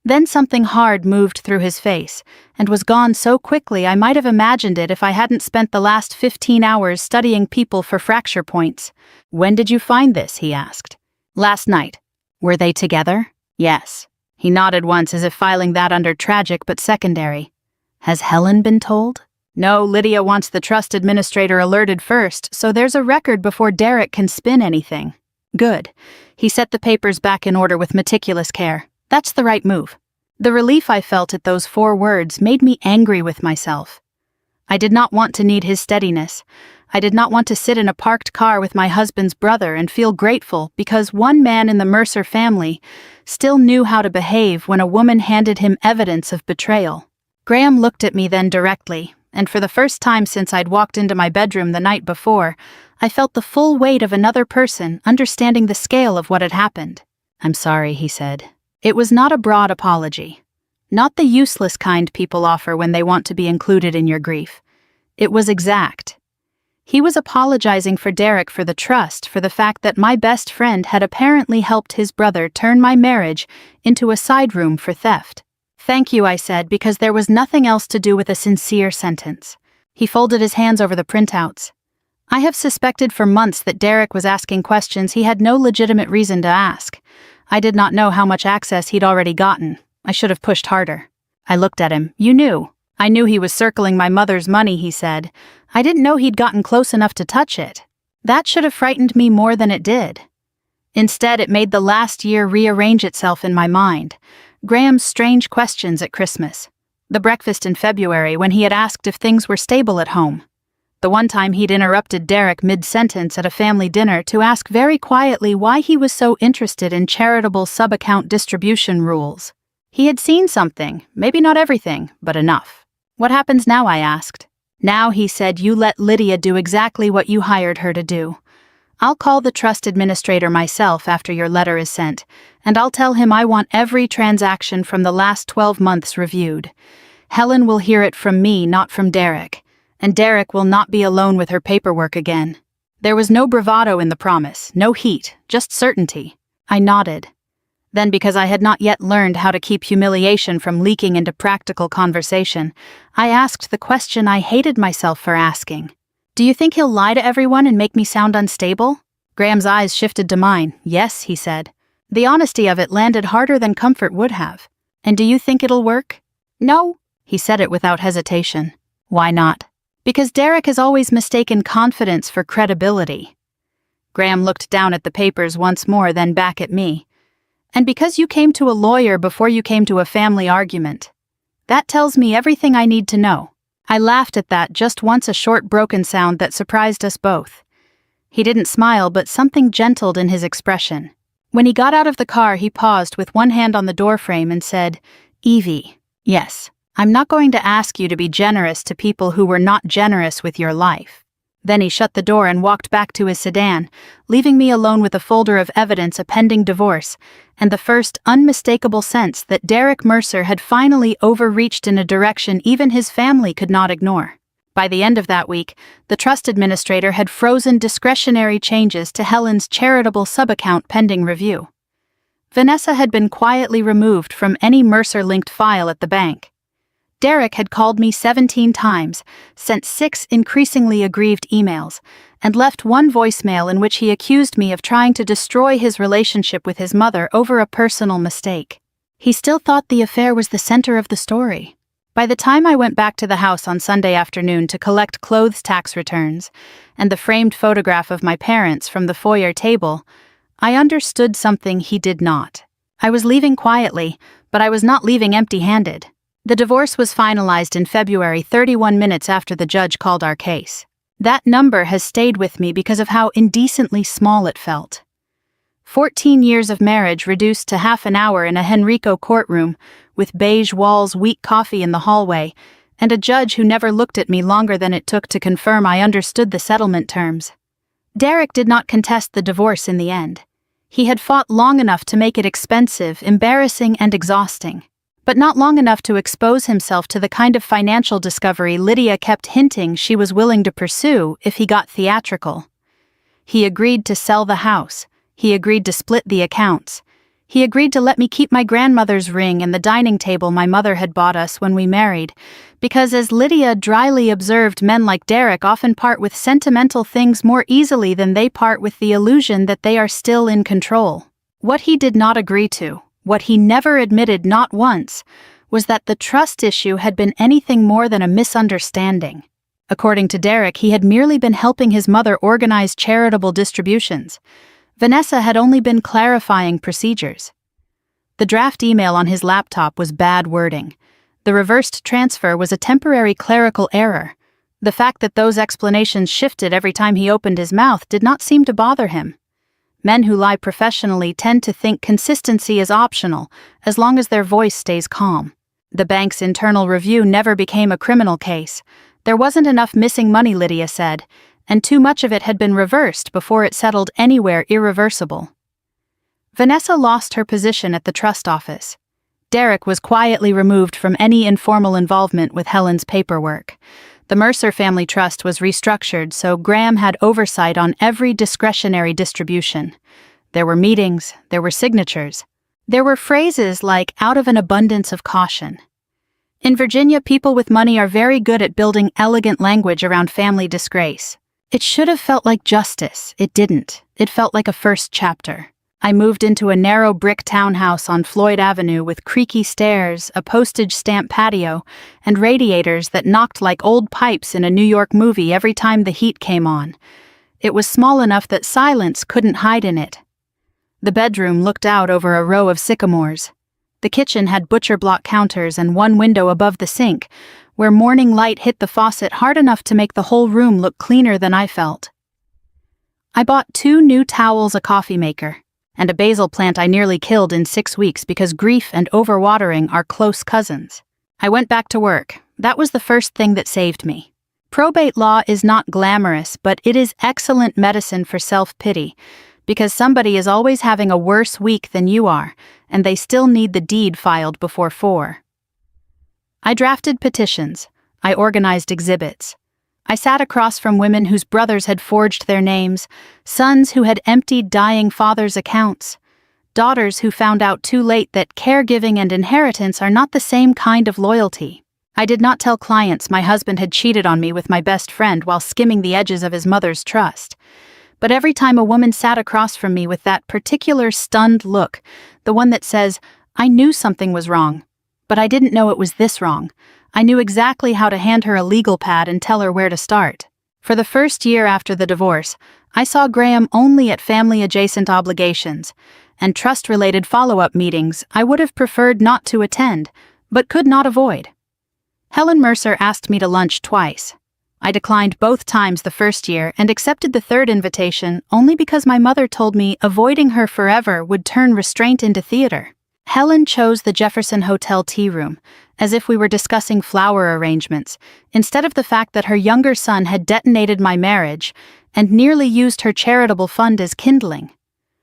Then something hard moved through his face and was gone so quickly I might have imagined it if I hadn't spent the last 15 hours studying people for fracture points. "When did you find this?" he asked. "Last night." "Were they together?" "Yes." He nodded once as if filing that under tragic but secondary. "Has Helen been told?" "No, Lydia wants the trust administrator alerted first, so there's a record before Derek can spin anything." "Good." He set the papers back in order with meticulous care. "That's the right move." The relief I felt at those 4 words made me angry with myself. I did not want to need his steadiness. I did not want to sit in a parked car with my husband's brother and feel grateful because one man in the Mercer family still knew how to behave when a woman handed him evidence of betrayal. Graham looked at me then directly, and for the first time since I'd walked into my bedroom the night before, I felt the full weight of another person understanding the scale of what had happened. "I'm sorry," he said. It was not a broad apology. Not the useless kind people offer when they want to be included in your grief. It was exact. He was apologizing for Derek for the trust, for the fact that my best friend had apparently helped his brother turn my marriage into a side room for theft. "Thank you," I said, because there was nothing else to do with a sincere sentence. He folded his hands over the printouts. I have suspected for months that Derek was asking questions he had no legitimate reason to ask. I did not know how much access he'd already gotten. I should have pushed harder. I looked at him. "You knew." "I knew he was circling my mother's money," he said. "I didn't know he'd gotten close enough to touch it." That should have frightened me more than it did. Instead, it made the last year rearrange itself in my mind. Graham's strange questions at Christmas. The breakfast in February when he had asked if things were stable at home. The one time he'd interrupted Derek mid-sentence at a family dinner to ask very quietly why he was so interested in charitable sub-account distribution rules. He had seen something, maybe not everything, but enough. "What happens now?" I asked. "Now," he said, "you let Lydia do exactly what you hired her to do. I'll call the trust administrator myself after your letter is sent, and I'll tell him I want every transaction from the last 12 months reviewed. Helen will hear it from me, not from Derek, and Derek will not be alone with her paperwork again." There was no bravado in the promise, no heat, just certainty. I nodded. Then, because I had not yet learned how to keep humiliation from leaking into practical conversation, I asked the question I hated myself for asking. "Do you think he'll lie to everyone and make me sound unstable?" Graham's eyes shifted to mine. "Yes," he said. The honesty of it landed harder than comfort would have. "And do you think it'll work?" "No." He said it without hesitation. "Why not?" "Because Derek has always mistaken confidence for credibility." Graham looked down at the papers once more, then back at me. "And because you came to a lawyer before you came to a family argument. That tells me everything I need to know." I laughed at that, just once a short broken sound that surprised us both. He didn't smile, but something gentled in his expression. When he got out of the car, he paused with one hand on the doorframe and said, "Evie, yes, I'm not going to ask you to be generous to people who were not generous with your life." Then he shut the door and walked back to his sedan, leaving me alone with a folder of evidence, a pending divorce, and the first unmistakable sense that Derek Mercer had finally overreached in a direction even his family could not ignore. By the end of that week, the trust administrator had frozen discretionary changes to Helen's charitable subaccount pending review. Vanessa had been quietly removed from any Mercer-linked file at the bank. Derek had called me 17 times, sent 6 increasingly aggrieved emails, and left one voicemail in which he accused me of trying to destroy his relationship with his mother over a personal mistake. He still thought the affair was the center of the story. By the time I went back to the house on Sunday afternoon to collect clothes tax returns and the framed photograph of my parents from the foyer table, I understood something he did not. I was leaving quietly, but I was not leaving empty-handed. The divorce was finalized in February, 31 minutes after the judge called our case. That number has stayed with me because of how indecently small it felt. 14 years of marriage reduced to half an hour in a Henrico courtroom, with beige walls, weak coffee in the hallway, and a judge who never looked at me longer than it took to confirm I understood the settlement terms. Derek did not contest the divorce in the end. He had fought long enough to make it expensive, embarrassing, and exhausting, but not long enough to expose himself to the kind of financial discovery Lydia kept hinting she was willing to pursue if he got theatrical. He agreed to sell the house. He agreed to split the accounts. He agreed to let me keep my grandmother's ring and the dining table my mother had bought us when we married, because as Lydia dryly observed, men like Derek often part with sentimental things more easily than they part with the illusion that they are still in control. What he did not agree to, what he never admitted not once, was that the trust issue had been anything more than a misunderstanding. According to Derek, he had merely been helping his mother organize charitable distributions. Vanessa had only been clarifying procedures. The draft email on his laptop was bad wording. The reversed transfer was a temporary clerical error. The fact that those explanations shifted every time he opened his mouth did not seem to bother him. Men who lie professionally tend to think consistency is optional, as long as their voice stays calm. The bank's internal review never became a criminal case. There wasn't enough missing money, Lydia said, and too much of it had been reversed before it settled anywhere irreversible. Vanessa lost her position at the trust office. Derek was quietly removed from any informal involvement with Helen's paperwork. The Mercer family trust was restructured, so Graham had oversight on every discretionary distribution. There were meetings, there were signatures. There were phrases like "out of an abundance of caution." In Virginia, people with money are very good at building elegant language around family disgrace. It should have felt like justice. It didn't. It felt like a first chapter. I moved into a narrow brick townhouse on Floyd Avenue with creaky stairs, a postage stamp patio, and radiators that knocked like old pipes in a New York movie every time the heat came on. It was small enough that silence couldn't hide in it. The bedroom looked out over a row of sycamores. The kitchen had butcher block counters and one window above the sink, where morning light hit the faucet hard enough to make the whole room look cleaner than I felt. I bought 2 new towels, a coffee maker, and a basil plant I nearly killed in 6 weeks because grief and overwatering are close cousins. I went back to work. That was the first thing that saved me. Probate law is not glamorous, but it is excellent medicine for self-pity, because somebody is always having a worse week than you are, and they still need the deed filed before 4. I drafted petitions. I organized exhibits. I sat across from women whose brothers had forged their names, sons who had emptied dying fathers' accounts, daughters who found out too late that caregiving and inheritance are not the same kind of loyalty. I did not tell clients my husband had cheated on me with my best friend while skimming the edges of his mother's trust. But every time a woman sat across from me with that particular stunned look, the one that says, "I knew something was wrong, but I didn't know it was this wrong," I knew exactly how to hand her a legal pad and tell her where to start. For the first year after the divorce, I saw Graham only at family-adjacent obligations, and trust-related follow-up meetings I would have preferred not to attend, but could not avoid. Helen Mercer asked me to lunch twice. I declined both times the first year and accepted the third invitation only because my mother told me avoiding her forever would turn restraint into theater. Helen chose the Jefferson Hotel tea room, as if we were discussing flower arrangements, instead of the fact that her younger son had detonated my marriage and nearly used her charitable fund as kindling.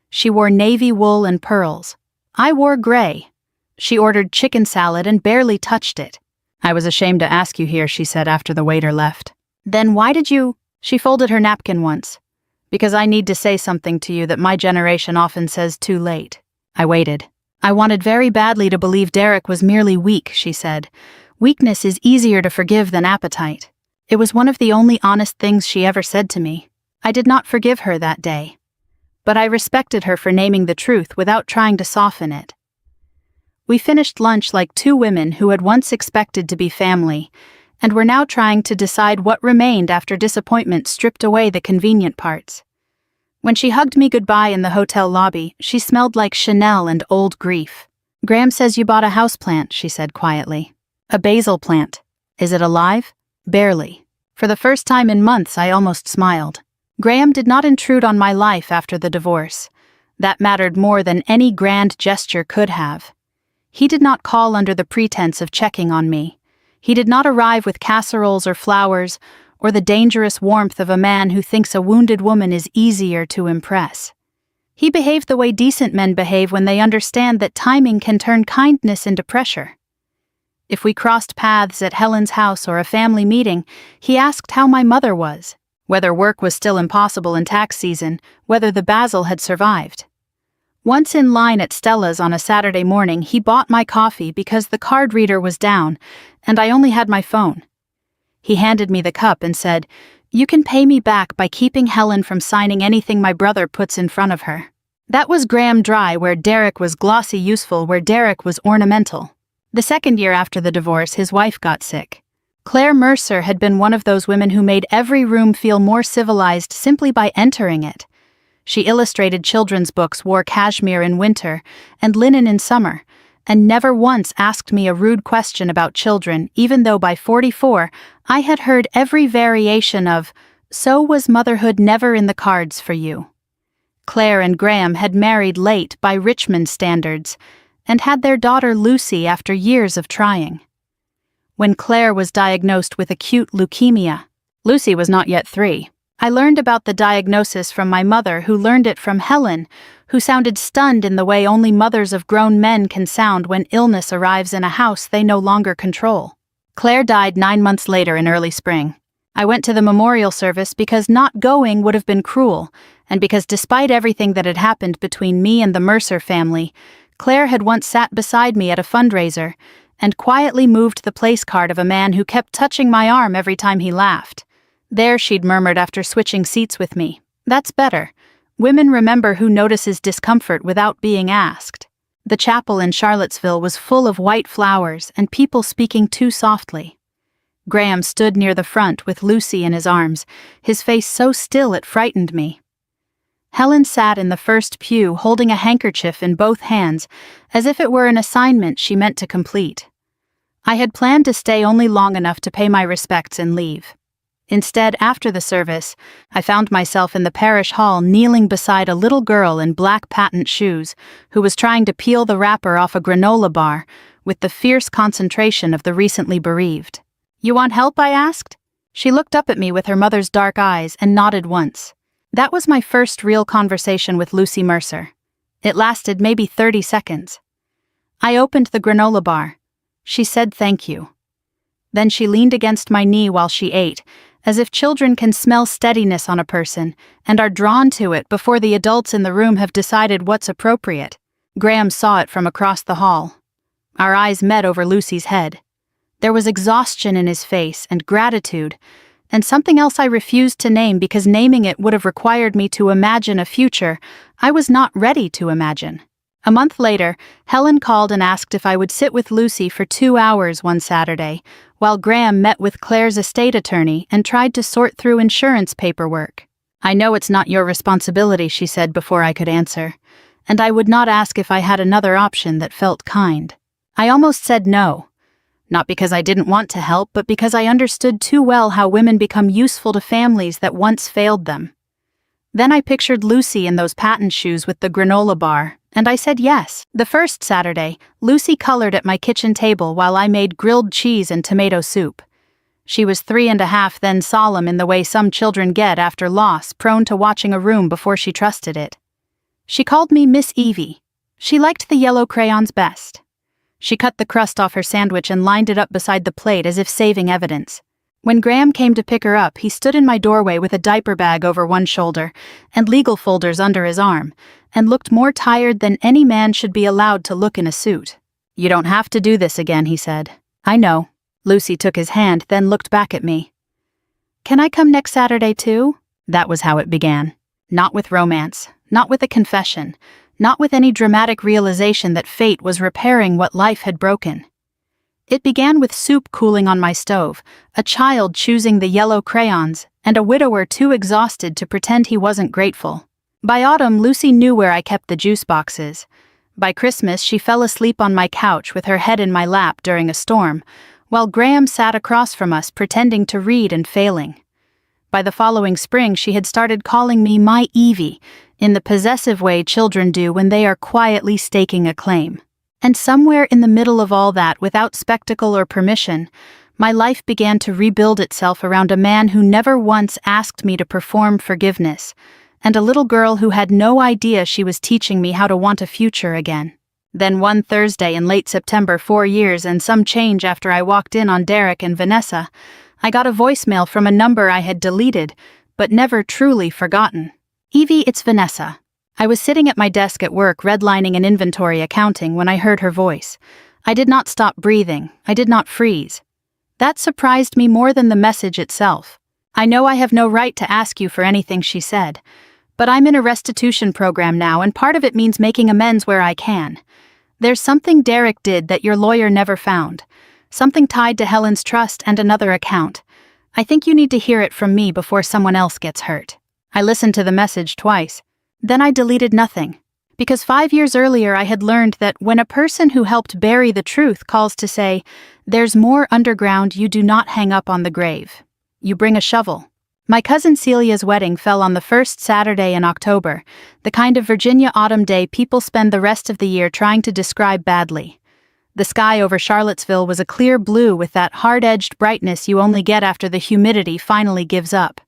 She wore navy wool and pearls. I wore gray. She ordered chicken salad and barely touched it. "I was ashamed to ask you here," she said after the waiter left. "Then why did you—" She folded her napkin once. "Because I need to say something to you that my generation often says too late." I waited. "I wanted very badly to believe Derek was merely weak," she said. "Weakness is easier to forgive than appetite." It was one of the only honest things she ever said to me. I did not forgive her that day. But I respected her for naming the truth without trying to soften it. We finished lunch like two women who had once expected to be family, and were now trying to decide what remained after disappointment stripped away the convenient parts. When she hugged me goodbye in the hotel lobby, she smelled like Chanel and old grief. "Graham says you bought a houseplant," she said quietly. "A basil plant. Is it alive?" "Barely." For the first time in months, I almost smiled. Graham did not intrude on my life after the divorce. That mattered more than any grand gesture could have. He did not call under the pretense of checking on me. He did not arrive with casseroles or flowers, or the dangerous warmth of a man who thinks a wounded woman is easier to impress. He behaved the way decent men behave when they understand that timing can turn kindness into pressure. If we crossed paths at Helen's house or a family meeting, he asked how my mother was, whether work was still impossible in tax season, whether the basil had survived. Once in line at Stella's on a Saturday morning, he bought my coffee because the card reader was down, and I only had my phone. He handed me the cup and said, "You can pay me back by keeping Helen from signing anything my brother puts in front of her." That was Graham Dry, where Derek was glossy useful, where Derek was ornamental. The second year after the divorce, his wife got sick. Claire Mercer had been one of those women who made every room feel more civilized simply by entering it. She illustrated children's books, wore cashmere in winter and linen in summer, and never once asked me a rude question about children, even though by 44 I had heard every variation of, "So was motherhood never in the cards for you?" Claire and Graham had married late by Richmond standards, and had their daughter Lucy after years of trying. When Claire was diagnosed with acute leukemia, Lucy was not yet 3. I learned about the diagnosis from my mother, who learned it from Helen, who sounded stunned in the way only mothers of grown men can sound when illness arrives in a house they no longer control. Claire died 9 months later in early spring. I went to the memorial service because not going would have been cruel, and because despite everything that had happened between me and the Mercer family, Claire had once sat beside me at a fundraiser and quietly moved the place card of a man who kept touching my arm every time he laughed. "There," she'd murmured after switching seats with me. "That's better. Women remember who notices discomfort without being asked." The chapel in Charlottesville was full of white flowers and people speaking too softly. Graham stood near the front with Lucy in his arms, his face so still it frightened me. Helen sat in the first pew holding a handkerchief in both hands, as if it were an assignment she meant to complete. I had planned to stay only long enough to pay my respects and leave. Instead, after the service, I found myself in the parish hall kneeling beside a little girl in black patent shoes who was trying to peel the wrapper off a granola bar with the fierce concentration of the recently bereaved. "You want help?" I asked. She looked up at me with her mother's dark eyes and nodded once. That was my first real conversation with Lucy Mercer. It lasted maybe 30 seconds. I opened the granola bar. She said thank you. Then she leaned against my knee while she ate, as if children can smell steadiness on a person and are drawn to it before the adults in the room have decided what's appropriate. Graham saw it from across the hall. Our eyes met over Lucy's head. There was exhaustion in his face and gratitude, and something else I refused to name because naming it would have required me to imagine a future I was not ready to imagine. A month later, Helen called and asked if I would sit with Lucy for 2 hours one Saturday, while Graham met with Claire's estate attorney and tried to sort through insurance paperwork. "I know it's not your responsibility," she said before I could answer, and I would not ask if I had another option that felt kind. I almost said no. Not because I didn't want to help, but because I understood too well how women become useful to families that once failed them. Then I pictured Lucy in those patent shoes with the granola bar, and I said yes. The first Saturday, Lucy colored at my kitchen table while I made grilled cheese and tomato soup. She was 3.5, then solemn in the way some children get after loss, prone to watching a room before she trusted it. She called me Miss Evie. She liked the yellow crayons best. She cut the crust off her sandwich and lined it up beside the plate as if saving evidence. When Graham came to pick her up, he stood in my doorway with a diaper bag over one shoulder and legal folders under his arm, and looked more tired than any man should be allowed to look in a suit. "You don't have to do this again," he said. "I know." Lucy took his hand, then looked back at me. "Can I come next Saturday too?" That was how it began. Not with romance, not with a confession, not with any dramatic realization that fate was repairing what life had broken. It began with soup cooling on my stove, a child choosing the yellow crayons, and a widower too exhausted to pretend he wasn't grateful. By autumn, Lucy knew where I kept the juice boxes. By Christmas, she fell asleep on my couch with her head in my lap during a storm, while Graham sat across from us pretending to read and failing. By the following spring, she had started calling me my Evie, in the possessive way children do when they are quietly staking a claim. And somewhere in the middle of all that, without spectacle or permission, my life began to rebuild itself around a man who never once asked me to perform forgiveness, and a little girl who had no idea she was teaching me how to want a future again. Then one Thursday in late September, 4 years and some change after I walked in on Derek and Vanessa, I got a voicemail from a number I had deleted, but never truly forgotten. "Evie, it's Vanessa." I was sitting at my desk at work redlining an inventory accounting when I heard her voice. I did not stop breathing. I did not freeze. That surprised me more than the message itself. "I know I have no right to ask you for anything," she said, "but I'm in a restitution program now, and part of it means making amends where I can. There's something Derek did that your lawyer never found. Something tied to Helen's trust and another account. I think you need to hear it from me before someone else gets hurt." I listened to the message twice. Then I deleted nothing. Because 5 years earlier I had learned that when a person who helped bury the truth calls to say, "There's more underground," you do not hang up on the grave. You bring a shovel. My cousin Celia's wedding fell on the first Saturday in October, the kind of Virginia autumn day people spend the rest of the year trying to describe badly. The sky over Charlottesville was a clear blue with that hard-edged brightness you only get after the humidity finally gives up.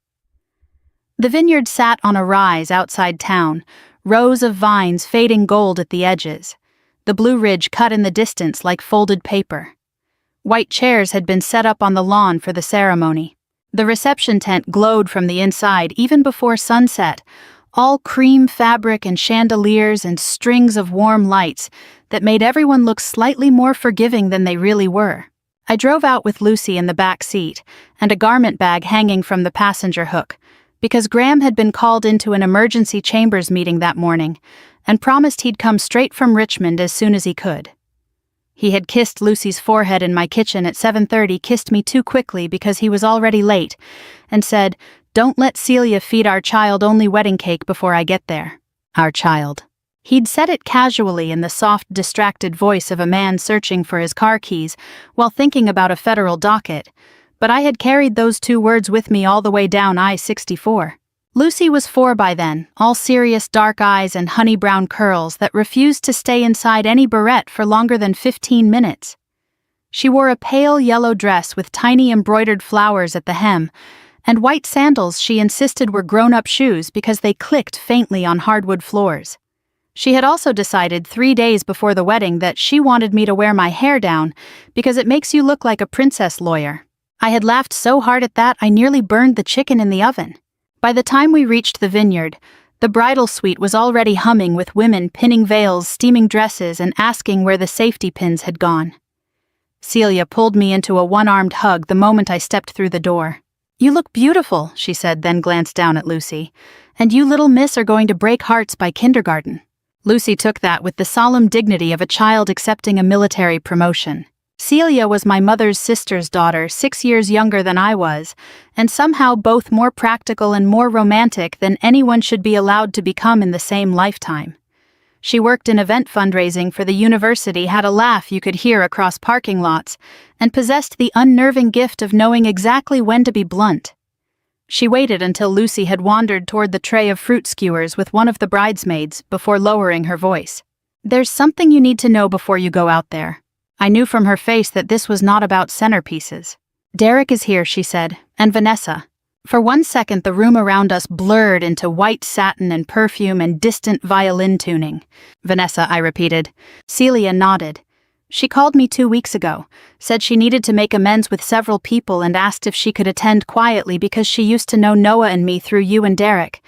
The vineyard sat on a rise outside town, rows of vines fading gold at the edges. The Blue Ridge cut in the distance like folded paper. White chairs had been set up on the lawn for the ceremony. The reception tent glowed from the inside even before sunset, all cream fabric and chandeliers and strings of warm lights that made everyone look slightly more forgiving than they really were. I drove out with Lucy in the back seat and a garment bag hanging from the passenger hook, because Graham had been called into an emergency chambers meeting that morning and promised he'd come straight from Richmond as soon as he could. He had kissed Lucy's forehead in my kitchen at 7:30, kissed me too quickly because he was already late, and said, "Don't let Celia feed our child only wedding cake before I get there." Our child. He'd said it casually in the soft, distracted voice of a man searching for his car keys while thinking about a federal docket, but I had carried those 2 words with me all the way down I-64. Lucy was 4 by then, all serious dark eyes and honey-brown curls that refused to stay inside any barrette for longer than 15 minutes. She wore a pale yellow dress with tiny embroidered flowers at the hem, and white sandals she insisted were grown-up shoes because they clicked faintly on hardwood floors. She had also decided 3 days before the wedding that she wanted me to wear my hair down because it makes you look like a princess lawyer. I had laughed so hard at that I nearly burned the chicken in the oven. By the time we reached the vineyard, the bridal suite was already humming with women pinning veils, steaming dresses, and asking where the safety pins had gone. Celia pulled me into a one-armed hug the moment I stepped through the door. "You look beautiful," she said, then glanced down at Lucy. "And you little miss are going to break hearts by kindergarten." Lucy took that with the solemn dignity of a child accepting a military promotion. Celia was my mother's sister's daughter, 6 years younger than I was, and somehow both more practical and more romantic than anyone should be allowed to become in the same lifetime. She worked in event fundraising for the university, had a laugh you could hear across parking lots, and possessed the unnerving gift of knowing exactly when to be blunt. She waited until Lucy had wandered toward the tray of fruit skewers with one of the bridesmaids before lowering her voice. "There's something you need to know before you go out there." I knew from her face that this was not about centerpieces. "Derek is here," she said, "and Vanessa." For 1 second the room around us blurred into white satin and perfume and distant violin tuning. "Vanessa," I repeated. Celia nodded. "She called me 2 weeks ago, said she needed to make amends with several people and asked if she could attend quietly because she used to know Noah and me through you and Derek.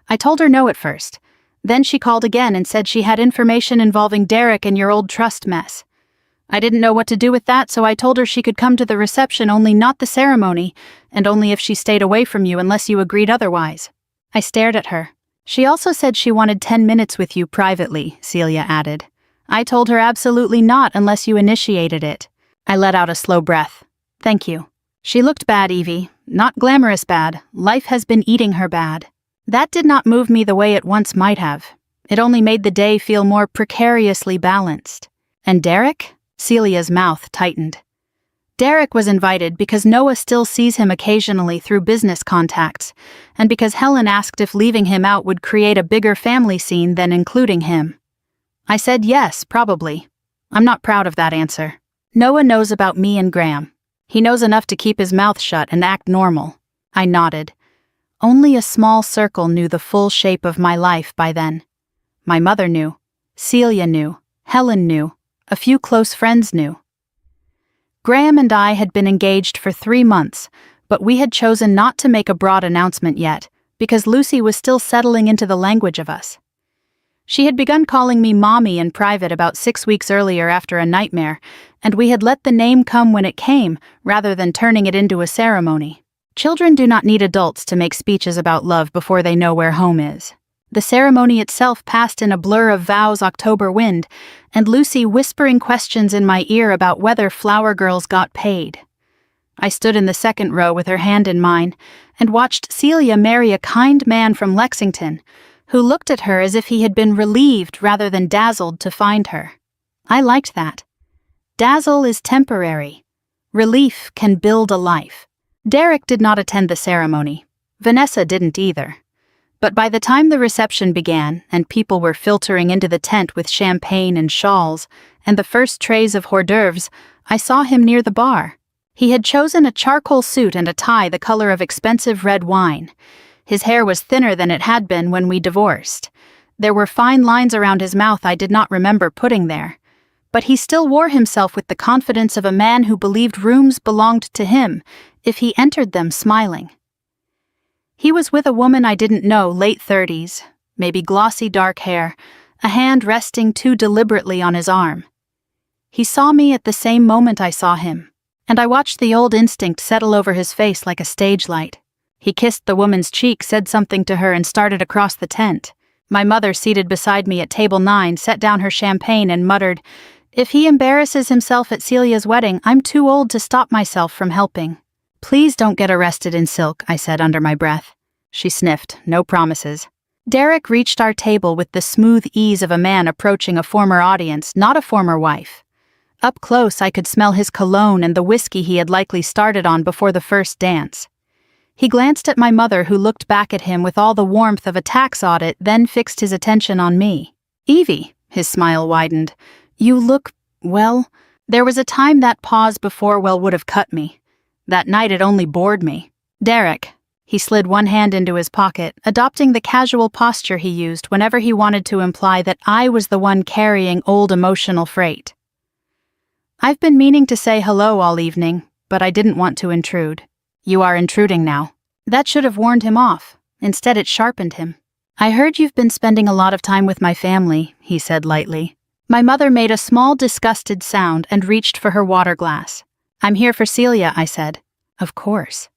I told her no at first. Then she called again and said she had information involving Derek and your old trust mess. I didn't know what to do with that, so I told her she could come to the reception, only not the ceremony, and only if she stayed away from you unless you agreed otherwise." I stared at her. She also said she wanted 10 minutes with you privately, Celia added. I told her absolutely not unless you initiated it. I let out a slow breath. Thank you. She looked bad, Evie. Not glamorous bad. Life has been eating her bad. That did not move me the way it once might have. It only made the day feel more precariously balanced. And Derek? Celia's mouth tightened. Derek was invited because Noah still sees him occasionally through business contacts, and because Helen asked if leaving him out would create a bigger family scene than including him. I said yes, probably. I'm not proud of that answer. Noah knows about me and Graham. He knows enough to keep his mouth shut and act normal. I nodded. Only a small circle knew the full shape of my life by then. My mother knew. Celia knew. Helen knew. A few close friends knew. Graham and I had been engaged for 3 months, but we had chosen not to make a broad announcement yet, because Lucy was still settling into the language of us. She had begun calling me Mommy in private about 6 weeks earlier after a nightmare, and we had let the name come when it came, rather than turning it into a ceremony. Children do not need adults to make speeches about love before they know where home is. The ceremony itself passed in a blur of vows October wind, and Lucy whispering questions in my ear about whether flower girls got paid. I stood in the second row with her hand in mine, and watched Celia marry a kind man from Lexington, who looked at her as if he had been relieved rather than dazzled to find her. I liked that. Dazzle is temporary. Relief can build a life. Derek did not attend the ceremony. Vanessa didn't either. But by the time the reception began, and people were filtering into the tent with champagne and shawls, and the first trays of hors d'oeuvres, I saw him near the bar. He had chosen a charcoal suit and a tie the color of expensive red wine. His hair was thinner than it had been when we divorced. There were fine lines around his mouth I did not remember putting there. But he still wore himself with the confidence of a man who believed rooms belonged to him, if he entered them smiling. He was with a woman I didn't know, late 30s, maybe glossy dark hair, a hand resting too deliberately on his arm. He saw me at the same moment I saw him, and I watched the old instinct settle over his face like a stage light. He kissed the woman's cheek, said something to her, and started across the tent. My mother, seated beside me at table 9, set down her champagne and muttered, "If he embarrasses himself at Celia's wedding, I'm too old to stop myself from helping." "Please don't get arrested in silk," I said under my breath. She sniffed, no promises. Derek reached our table with the smooth ease of a man approaching a former audience, not a former wife. Up close, I could smell his cologne and the whiskey he had likely started on before the first dance. He glanced at my mother, who looked back at him with all the warmth of a tax audit, then fixed his attention on me. "Evie," his smile widened, "you look, well." There was a time that pause before would have cut me. That night it only bored me. "Derek." He slid one hand into his pocket, adopting the casual posture he used whenever he wanted to imply that I was the one carrying old emotional freight. "I've been meaning to say hello all evening, but I didn't want to intrude. You are intruding now." That should have warned him off. Instead, it sharpened him. "I heard you've been spending a lot of time with my family," he said lightly. My mother made a small disgusted sound and reached for her water glass. "I'm here for Celia," I said. "Of course."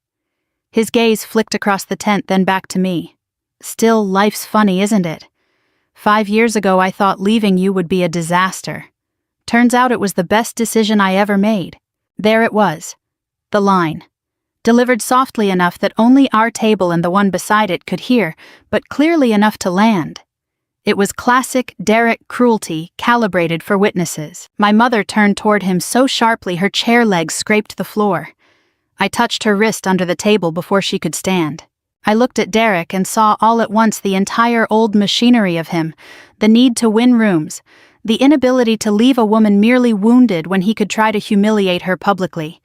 His gaze flicked across the tent, then back to me. "Still, life's funny, isn't it? 5 years ago I thought leaving you would be a disaster. Turns out it was the best decision I ever made." There it was. The line. Delivered softly enough that only our table and the one beside it could hear, but clearly enough to land. It was classic Derek cruelty, calibrated for witnesses. My mother turned toward him so sharply her chair legs scraped the floor. I touched her wrist under the table before she could stand. I looked at Derek and saw all at once the entire old machinery of him, the need to win rooms, the inability to leave a woman merely wounded when he could try to humiliate her publicly,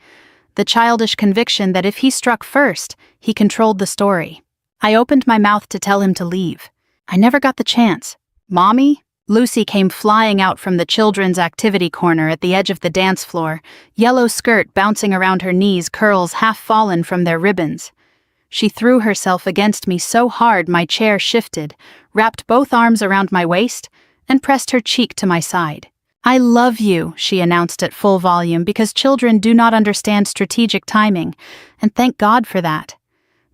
the childish conviction that if he struck first, he controlled the story. I opened my mouth to tell him to leave. I never got the chance. "Mommy?" Lucy came flying out from the children's activity corner at the edge of the dance floor, yellow skirt bouncing around her knees, curls half fallen from their ribbons. She threw herself against me so hard my chair shifted, wrapped both arms around my waist, and pressed her cheek to my side. "I love you," she announced at full volume, because children do not understand strategic timing, and thank God for that.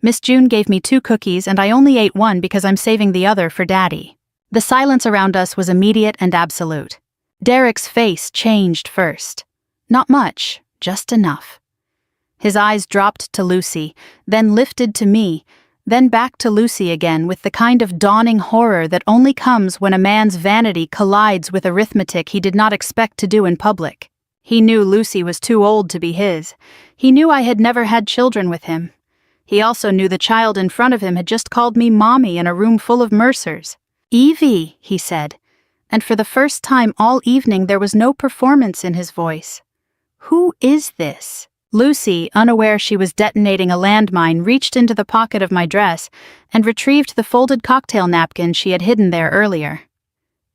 Miss June gave me 2 cookies and I only ate one because I'm saving the other for Daddy. The silence around us was immediate and absolute. Derek's face changed first. Not much, just enough. His eyes dropped to Lucy, then lifted to me, then back to Lucy again with the kind of dawning horror that only comes when a man's vanity collides with arithmetic he did not expect to do in public. He knew Lucy was too old to be his. He knew I had never had children with him. He also knew the child in front of him had just called me Mommy in a room full of Mercers. "Evie," he said, and for the first time all evening there was no performance in his voice. "Who is this?" Lucy, unaware she was detonating a landmine, reached into the pocket of my dress and retrieved the folded cocktail napkin she had hidden there earlier.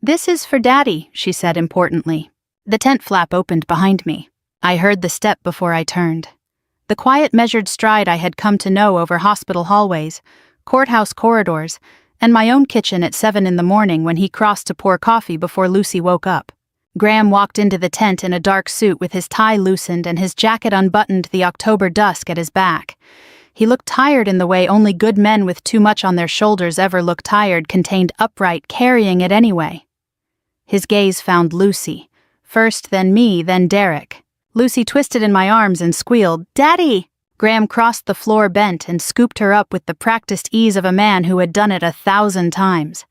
"This is for Daddy," she said importantly. The tent flap opened behind me. I heard the step before I turned. The quiet, measured stride I had come to know over hospital hallways, courthouse corridors, and my own kitchen at 7 in the morning when he crossed to pour coffee before Lucy woke up. Graham walked into the tent in a dark suit with his tie loosened and his jacket unbuttoned, the October dusk at his back. He looked tired in the way only good men with too much on their shoulders ever look tired, contained upright, carrying it anyway. His gaze found Lucy. First, then me, then Derek. Lucy twisted in my arms and squealed, "Daddy!" Graham crossed the floor bent and scooped her up with the practiced ease of a man who had done it 1,000 times.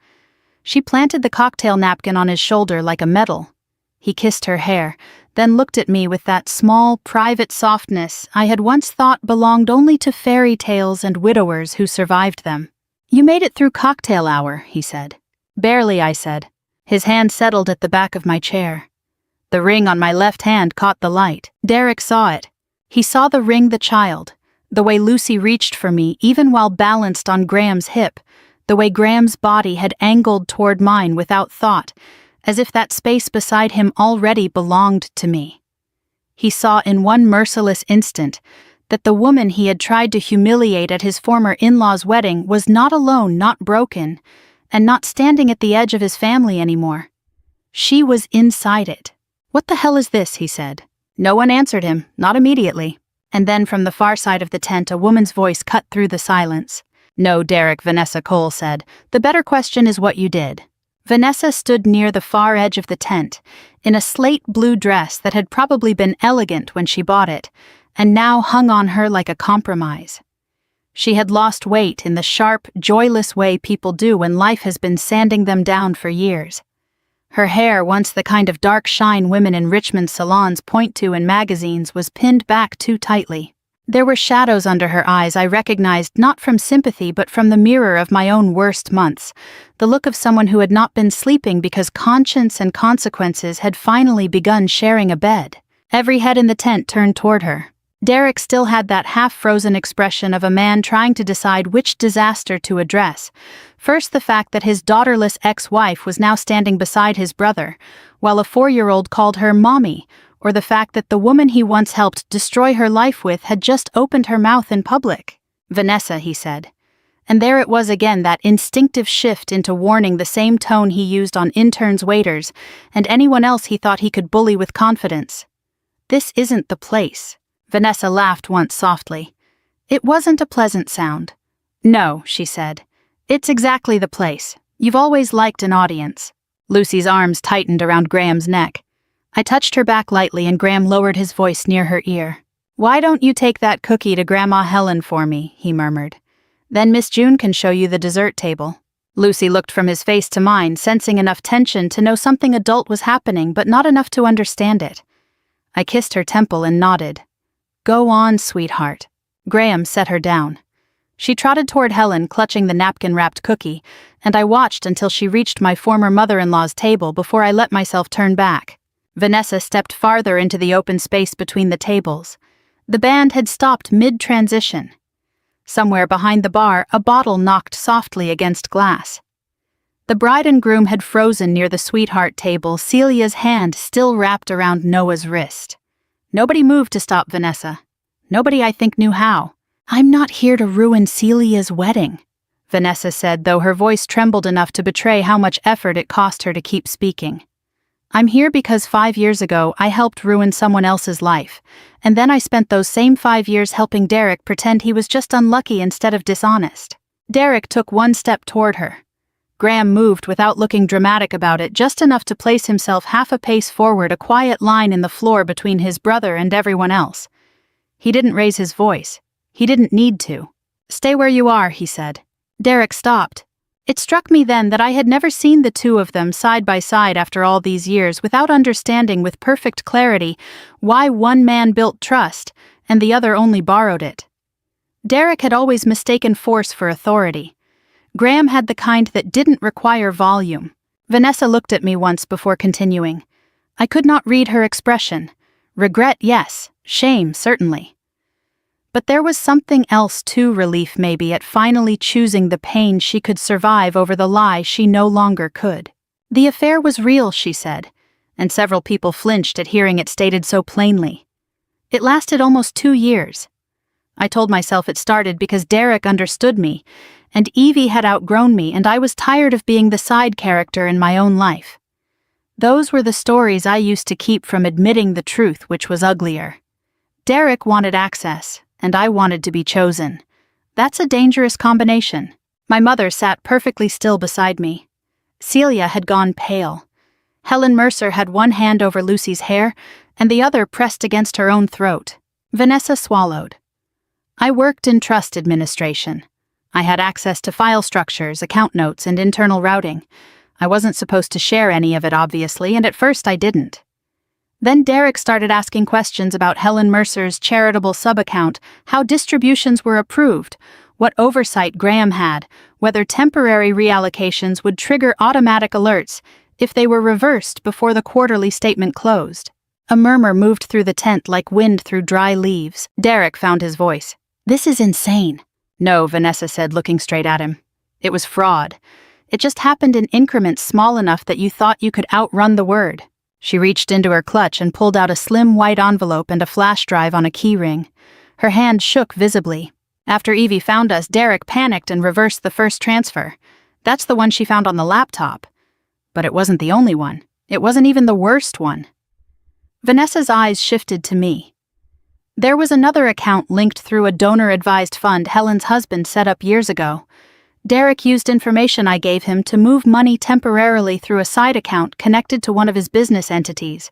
She planted the cocktail napkin on his shoulder like a medal. He kissed her hair, then looked at me with that small, private softness I had once thought belonged only to fairy tales and widowers who survived them. "You made it through cocktail hour," he said. "Barely," I said. His hand settled at the back of my chair. The ring on my left hand caught the light. Derek saw it. He saw the ring, the child, the way Lucy reached for me even while balanced on Graham's hip, the way Graham's body had angled toward mine without thought, as if that space beside him already belonged to me. He saw in one merciless instant that the woman he had tried to humiliate at his former in-law's wedding was not alone, not broken, and not standing at the edge of his family anymore. She was inside it. "What the hell is this?" he said. No one answered him, not immediately. And then from the far side of the tent a woman's voice cut through the silence. "No, Derek," Vanessa Cole said. "The better question is what you did." Vanessa stood near the far edge of the tent, in a slate blue dress that had probably been elegant when she bought it, and now hung on her like a compromise. She had lost weight in the sharp, joyless way people do when life has been sanding them down for years. Her hair, once the kind of dark shine women in Richmond salons point to in magazines, was pinned back too tightly. There were shadows under her eyes I recognized not from sympathy but from the mirror of my own worst months, the look of someone who had not been sleeping because conscience and consequences had finally begun sharing a bed. Every head in the tent turned toward her. Derek still had that half-frozen expression of a man trying to decide which disaster to address. First, the fact that his daughterless ex-wife was now standing beside his brother, while a 4-year-old called her Mommy, or the fact that the woman he once helped destroy her life with had just opened her mouth in public. "Vanessa," he said. And there it was again, that instinctive shift into warning, the same tone he used on interns, waiters, and anyone else he thought he could bully with confidence. "This isn't the place." Vanessa laughed once softly. It wasn't a pleasant sound. "No," she said. "It's exactly the place. You've always liked an audience." Lucy's arms tightened around Graham's neck. I touched her back lightly and Graham lowered his voice near her ear. "Why don't you take that cookie to Grandma Helen for me?" he murmured. "Then Miss June can show you the dessert table." Lucy looked from his face to mine, sensing enough tension to know something adult was happening, but not enough to understand it. I kissed her temple and nodded. "Go on, sweetheart." Graham set her down. She trotted toward Helen, clutching the napkin-wrapped cookie, and I watched until she reached my former mother-in-law's table before I let myself turn back. Vanessa stepped farther into the open space between the tables. The band had stopped mid-transition. Somewhere behind the bar, a bottle knocked softly against glass. The bride and groom had frozen near the sweetheart table, Celia's hand still wrapped around Noah's wrist. Nobody moved to stop Vanessa. Nobody, I think, knew how. "I'm not here to ruin Celia's wedding," Vanessa said, though her voice trembled enough to betray how much effort it cost her to keep speaking. I'm here because 5 years ago I helped ruin someone else's life, and then I spent those same 5 years helping Derek pretend he was just unlucky instead of dishonest. Derek took one step toward her. Graham moved without looking dramatic about it, just enough to place himself half a pace forward, a quiet line in the floor between his brother and everyone else. He didn't raise his voice. He didn't need to. "Stay where you are," he said. Derek stopped. It struck me then that I had never seen the two of them side by side after all these years without understanding with perfect clarity why one man built trust and the other only borrowed it. Derek had always mistaken force for authority. Graham had the kind that didn't require volume. Vanessa looked at me once before continuing. I could not read her expression. Regret, yes. Shame, certainly. But there was something else too, relief maybe at finally choosing the pain she could survive over the lie she no longer could. The affair was real, she said, and several people flinched at hearing it stated so plainly. It lasted almost 2 years. I told myself it started because Derek understood me, and Evie had outgrown me, and I was tired of being the side character in my own life. Those were the stories I used to keep from admitting the truth, which was uglier. Derek wanted access, and I wanted to be chosen. That's a dangerous combination. My mother sat perfectly still beside me. Celia had gone pale. Helen Mercer had one hand over Lucy's hair, and the other pressed against her own throat. Vanessa swallowed. I worked in trust administration. I had access to file structures, account notes, and internal routing. I wasn't supposed to share any of it, obviously, and at first I didn't. Then Derek started asking questions about Helen Mercer's charitable sub-account, how distributions were approved, what oversight Graham had, whether temporary reallocations would trigger automatic alerts if they were reversed before the quarterly statement closed. A murmur moved through the tent like wind through dry leaves. Derek found his voice. "This is insane." "No," Vanessa said, looking straight at him. "It was fraud. It just happened in increments small enough that you thought you could outrun the word." She reached into her clutch and pulled out a slim white envelope and a flash drive on a keyring. Her hand shook visibly. After Evie found us, Derek panicked and reversed the first transfer. That's the one she found on the laptop. But it wasn't the only one. It wasn't even the worst one. Vanessa's eyes shifted to me. There was another account linked through a donor-advised fund Helen's husband set up years ago. Derek used information I gave him to move money temporarily through a side account connected to one of his business entities.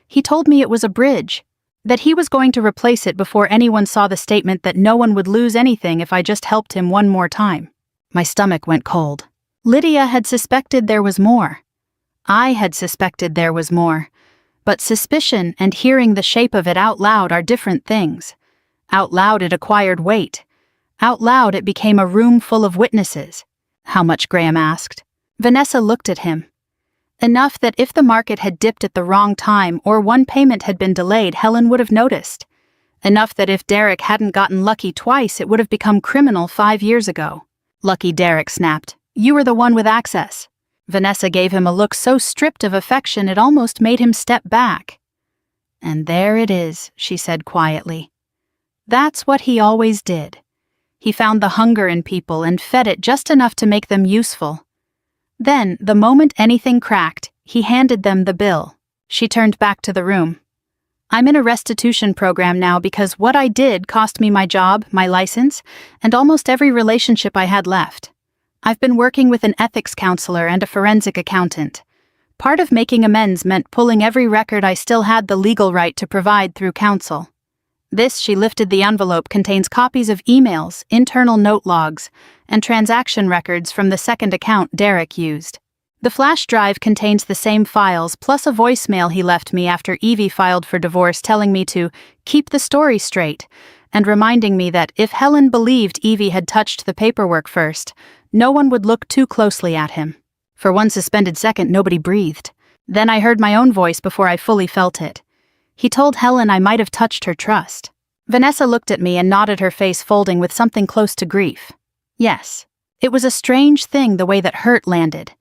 He told me it was a bridge, that he was going to replace it before anyone saw the statement that no one would lose anything if I just helped him one more time. My stomach went cold. Lydia had suspected there was more. I had suspected there was more. But suspicion and hearing the shape of it out loud are different things. Out loud it acquired weight. Out loud it became a room full of witnesses. "How much?" Graham asked. Vanessa looked at him. Enough that if the market had dipped at the wrong time or one payment had been delayed, Helen would have noticed. Enough that if Derek hadn't gotten lucky twice, it would have become criminal 5 years ago. "Lucky," Derek snapped. "You were the one with access." Vanessa gave him a look so stripped of affection it almost made him step back. "And there it is," she said quietly. "That's what he always did. He found the hunger in people and fed it just enough to make them useful. Then, the moment anything cracked, he handed them the bill." She turned back to the room. "I'm in a restitution program now because what I did cost me my job, my license, and almost every relationship I had left. I've been working with an ethics counselor and a forensic accountant. Part of making amends meant pulling every record I still had the legal right to provide through counsel. This," she lifted the envelope, "contains copies of emails, internal note logs, and transaction records from the second account Derek used. The flash drive contains the same files, plus a voicemail he left me after Evie filed for divorce telling me to keep the story straight, and reminding me that if Helen believed Evie had touched the paperwork first, no one would look too closely at him." For one suspended second, nobody breathed. Then I heard my own voice before I fully felt it. He told Helen I might have touched her trust. Vanessa looked at me and nodded, her face folding with something close to grief. Yes, it was a strange thing the way that hurt landed.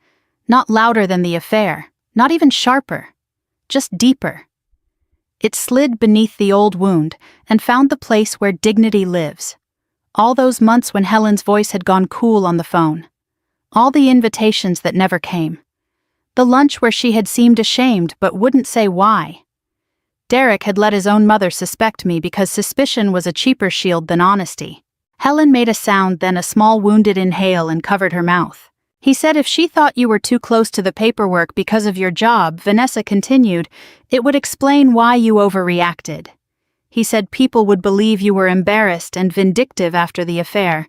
Not louder than the affair, not even sharper, just deeper. It slid beneath the old wound and found the place where dignity lives. All those months when Helen's voice had gone cool on the phone. All the invitations that never came. The lunch where she had seemed ashamed but wouldn't say why. Derek had let his own mother suspect me because suspicion was a cheaper shield than honesty. Helen made a sound, then a small wounded inhale, and covered her mouth. He said if she thought you were too close to the paperwork because of your job, Vanessa continued, it would explain why you overreacted. He said people would believe you were embarrassed and vindictive after the affair,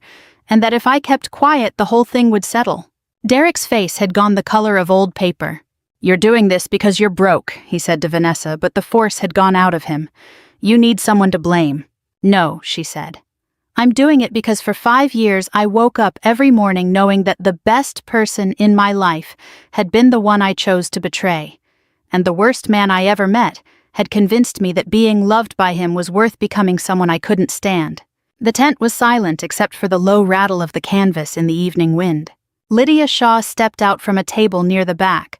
and that if I kept quiet, the whole thing would settle. Derek's face had gone the color of old paper. You're doing this because you're broke, he said to Vanessa, but the force had gone out of him. You need someone to blame. No, she said. I'm doing it because for 5 years I woke up every morning knowing that the best person in my life had been the one I chose to betray. And the worst man I ever met had convinced me that being loved by him was worth becoming someone I couldn't stand. The tent was silent except for the low rattle of the canvas in the evening wind. Lydia Shaw stepped out from a table near the back,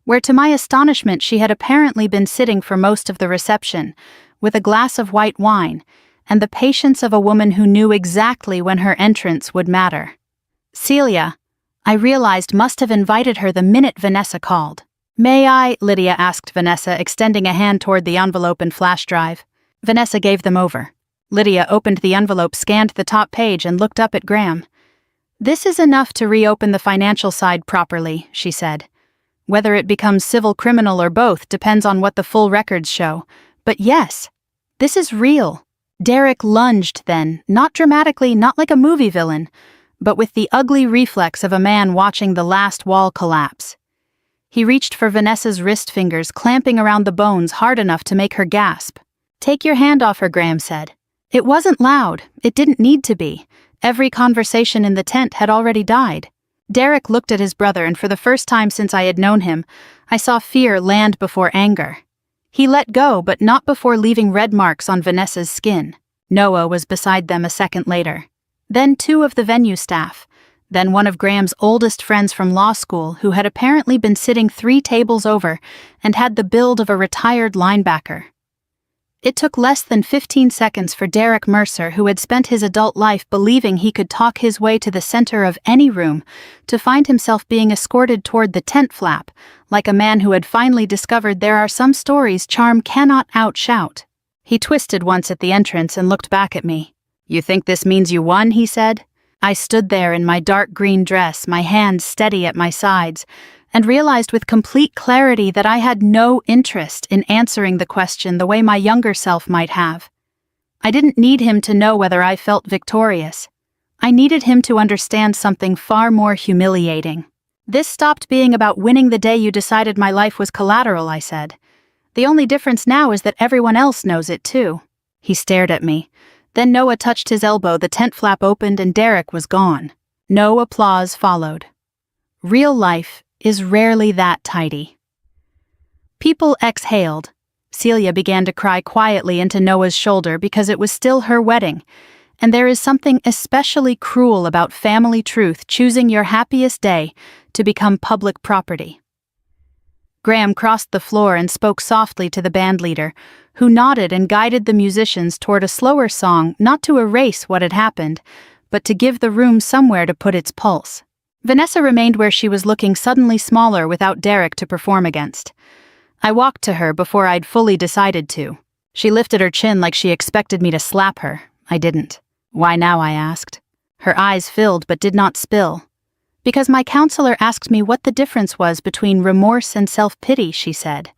where to my astonishment she had apparently been sitting for most of the reception, with a glass of white wine, and the patience of a woman who knew exactly when her entrance would matter. Celia, I realized, must have invited her the minute Vanessa called. May I? Lydia asked Vanessa, extending a hand toward the envelope and flash drive. Vanessa gave them over. Lydia opened the envelope, scanned the top page, and looked up at Graham. This is enough to reopen the financial side properly, she said. Whether it becomes civil, criminal, or both depends on what the full records show. But yes, this is real. Derek lunged then, not dramatically, not like a movie villain, but with the ugly reflex of a man watching the last wall collapse. He reached for Vanessa's wrist fingers, clamping around the bones hard enough to make her gasp. Take your hand off her, Graham said. It wasn't loud. It didn't need to be. Every conversation in the tent had already died. Derek looked at his brother, and for the first time since I had known him, I saw fear land before anger. He let go, but not before leaving red marks on Vanessa's skin. Noah was beside them a second later. Then 2 of the venue staff. Then one of Graham's oldest friends from law school, who had apparently been sitting 3 tables over and had the build of a retired linebacker. It took less than 15 seconds for Derek Mercer, who had spent his adult life believing he could talk his way to the center of any room, to find himself being escorted toward the tent flap, like a man who had finally discovered there are some stories charm cannot outshout. He twisted once at the entrance and looked back at me. You think this means you won, he said. I stood there in my dark green dress, my hands steady at my sides, and realized with complete clarity that I had no interest in answering the question the way my younger self might have. I didn't need him to know whether I felt victorious. I needed him to understand something far more humiliating. This stopped being about winning the day you decided my life was collateral, I said. The only difference now is that everyone else knows it too. He stared at me. Then Noah touched his elbow, the tent flap opened, and Derek was gone. No applause followed. Real life is rarely that tidy. People exhaled. Celia began to cry quietly into Noah's shoulder because it was still her wedding, and there is something especially cruel about family truth choosing your happiest day to become public property. Graham crossed the floor and spoke softly to the bandleader, who nodded and guided the musicians toward a slower song, not to erase what had happened, but to give the room somewhere to put its pulse. Vanessa remained where she was, looking suddenly smaller without Derek to perform against. I walked to her before I'd fully decided to. She lifted her chin like she expected me to slap her. I didn't. Why now, I asked. Her eyes filled but did not spill. Because my counselor asked me what the difference was between remorse and self-pity, she said,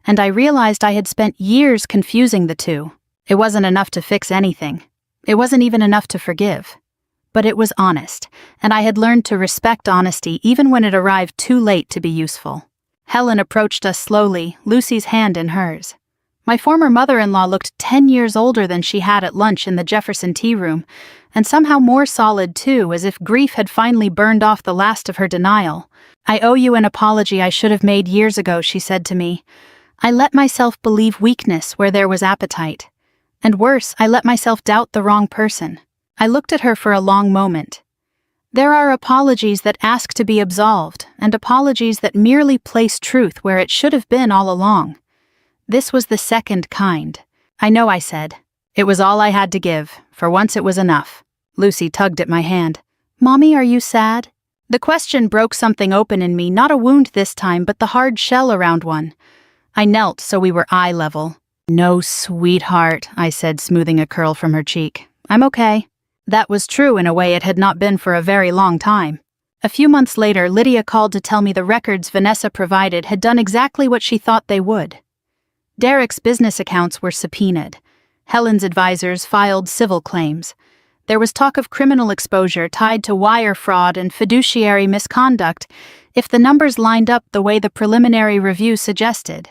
and I realized I had spent years confusing the two. It wasn't enough to fix anything. It wasn't even enough to forgive. But it was honest, and I had learned to respect honesty even when it arrived too late to be useful. Helen approached us slowly, Lucy's hand in hers. My former mother-in-law looked 10 years older than she had at lunch in the Jefferson tea room, and somehow more solid too, as if grief had finally burned off the last of her denial. I owe you an apology I should have made years ago, she said to me. I let myself believe weakness where there was appetite. And worse, I let myself doubt the wrong person. I looked at her for a long moment. There are apologies that ask to be absolved, and apologies that merely place truth where it should have been all along. This was the second kind. I know, I said. It was all I had to give. For once it was enough. Lucy tugged at my hand. Mommy, are you sad? The question broke something open in me, not a wound this time, but the hard shell around one. I knelt so we were eye level. "No, sweetheart," I said, smoothing a curl from her cheek. "I'm okay." That was true in a way it had not been for a very long time. A few months later, Lydia called to tell me the records Vanessa provided had done exactly what she thought they would. Derek's business accounts were subpoenaed. Helen's advisors filed civil claims. There was talk of criminal exposure tied to wire fraud and fiduciary misconduct if the numbers lined up the way the preliminary review suggested.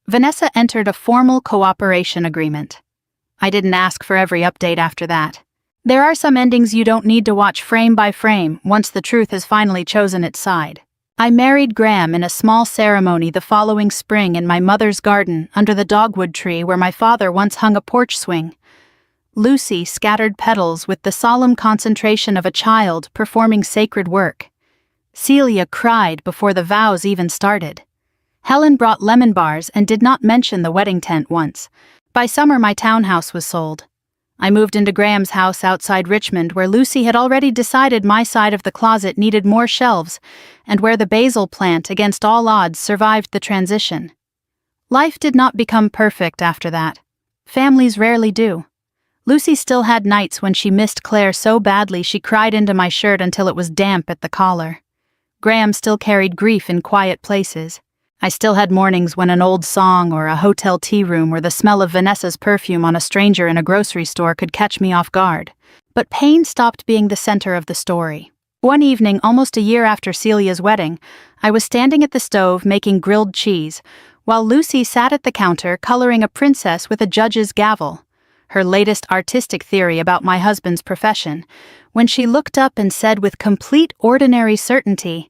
Vanessa entered a formal cooperation agreement. I didn't ask for every update after that. There are some endings you don't need to watch frame by frame once the truth has finally chosen its side. I married Graham in a small ceremony the following spring in my mother's garden under the dogwood tree where my father once hung a porch swing. Lucy scattered petals with the solemn concentration of a child performing sacred work. Celia cried before the vows even started. Helen brought lemon bars and did not mention the wedding tent once. By summer, my townhouse was sold. I moved into Graham's house outside Richmond, where Lucy had already decided my side of the closet needed more shelves, and where the basil plant, against all odds, survived the transition. Life did not become perfect after that. Families rarely do. Lucy still had nights when she missed Claire so badly she cried into my shirt until it was damp at the collar. Graham still carried grief in quiet places. I still had mornings when an old song or a hotel tea room or the smell of Vanessa's perfume on a stranger in a grocery store could catch me off guard. But pain stopped being the center of the story. One evening, almost a year after Celia's wedding, I was standing at the stove making grilled cheese, while Lucy sat at the counter coloring a princess with a judge's gavel, her latest artistic theory about my husband's profession, when she looked up and said with complete ordinary certainty,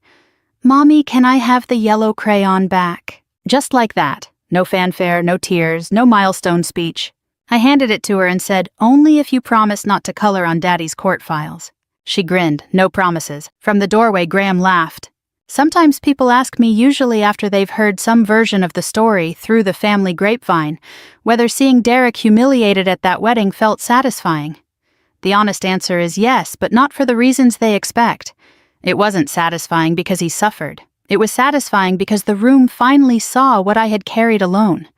"Mommy, can I have the yellow crayon back?" Just like that. No fanfare, no tears, no milestone speech. I handed it to her and said, "Only if you promise not to color on Daddy's court files." She grinned, no promises. From the doorway, Graham laughed. Sometimes people ask me, usually after they've heard some version of the story through the family grapevine, whether seeing Derek humiliated at that wedding felt satisfying. The honest answer is yes, but not for the reasons they expect. It wasn't satisfying because he suffered. It was satisfying because the room finally saw what I had carried alone.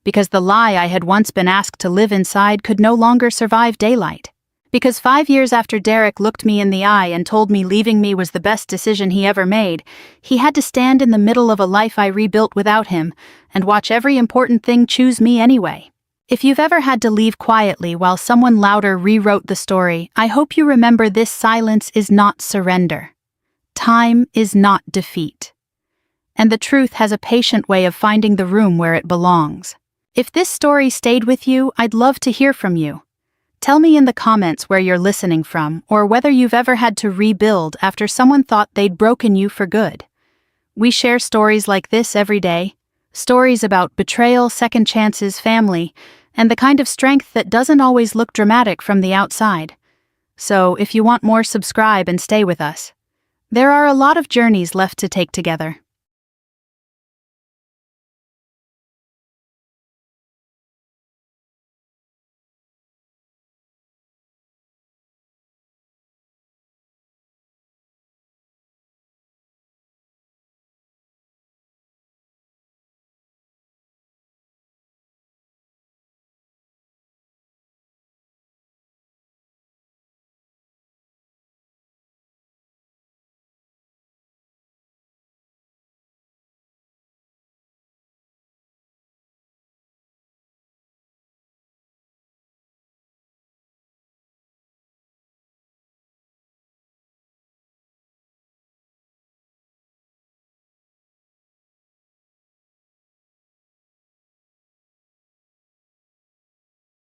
Because the lie I had once been asked to live inside could no longer survive daylight. Because 5 years after Derek looked me in the eye and told me leaving me was the best decision he ever made, he had to stand in the middle of a life I rebuilt without him and watch every important thing choose me anyway. If you've ever had to leave quietly while someone louder rewrote the story, I hope you remember this: silence is not surrender. Time is not defeat. And the truth has a patient way of finding the room where it belongs. If this story stayed with you, I'd love to hear from you. Tell me in the comments where you're listening from, or whether you've ever had to rebuild after someone thought they'd broken you for good. We share stories like this every day. Stories about betrayal, second chances, family, and the kind of strength that doesn't always look dramatic from the outside. So if you want more, subscribe and stay with us. There are a lot of journeys left to take together.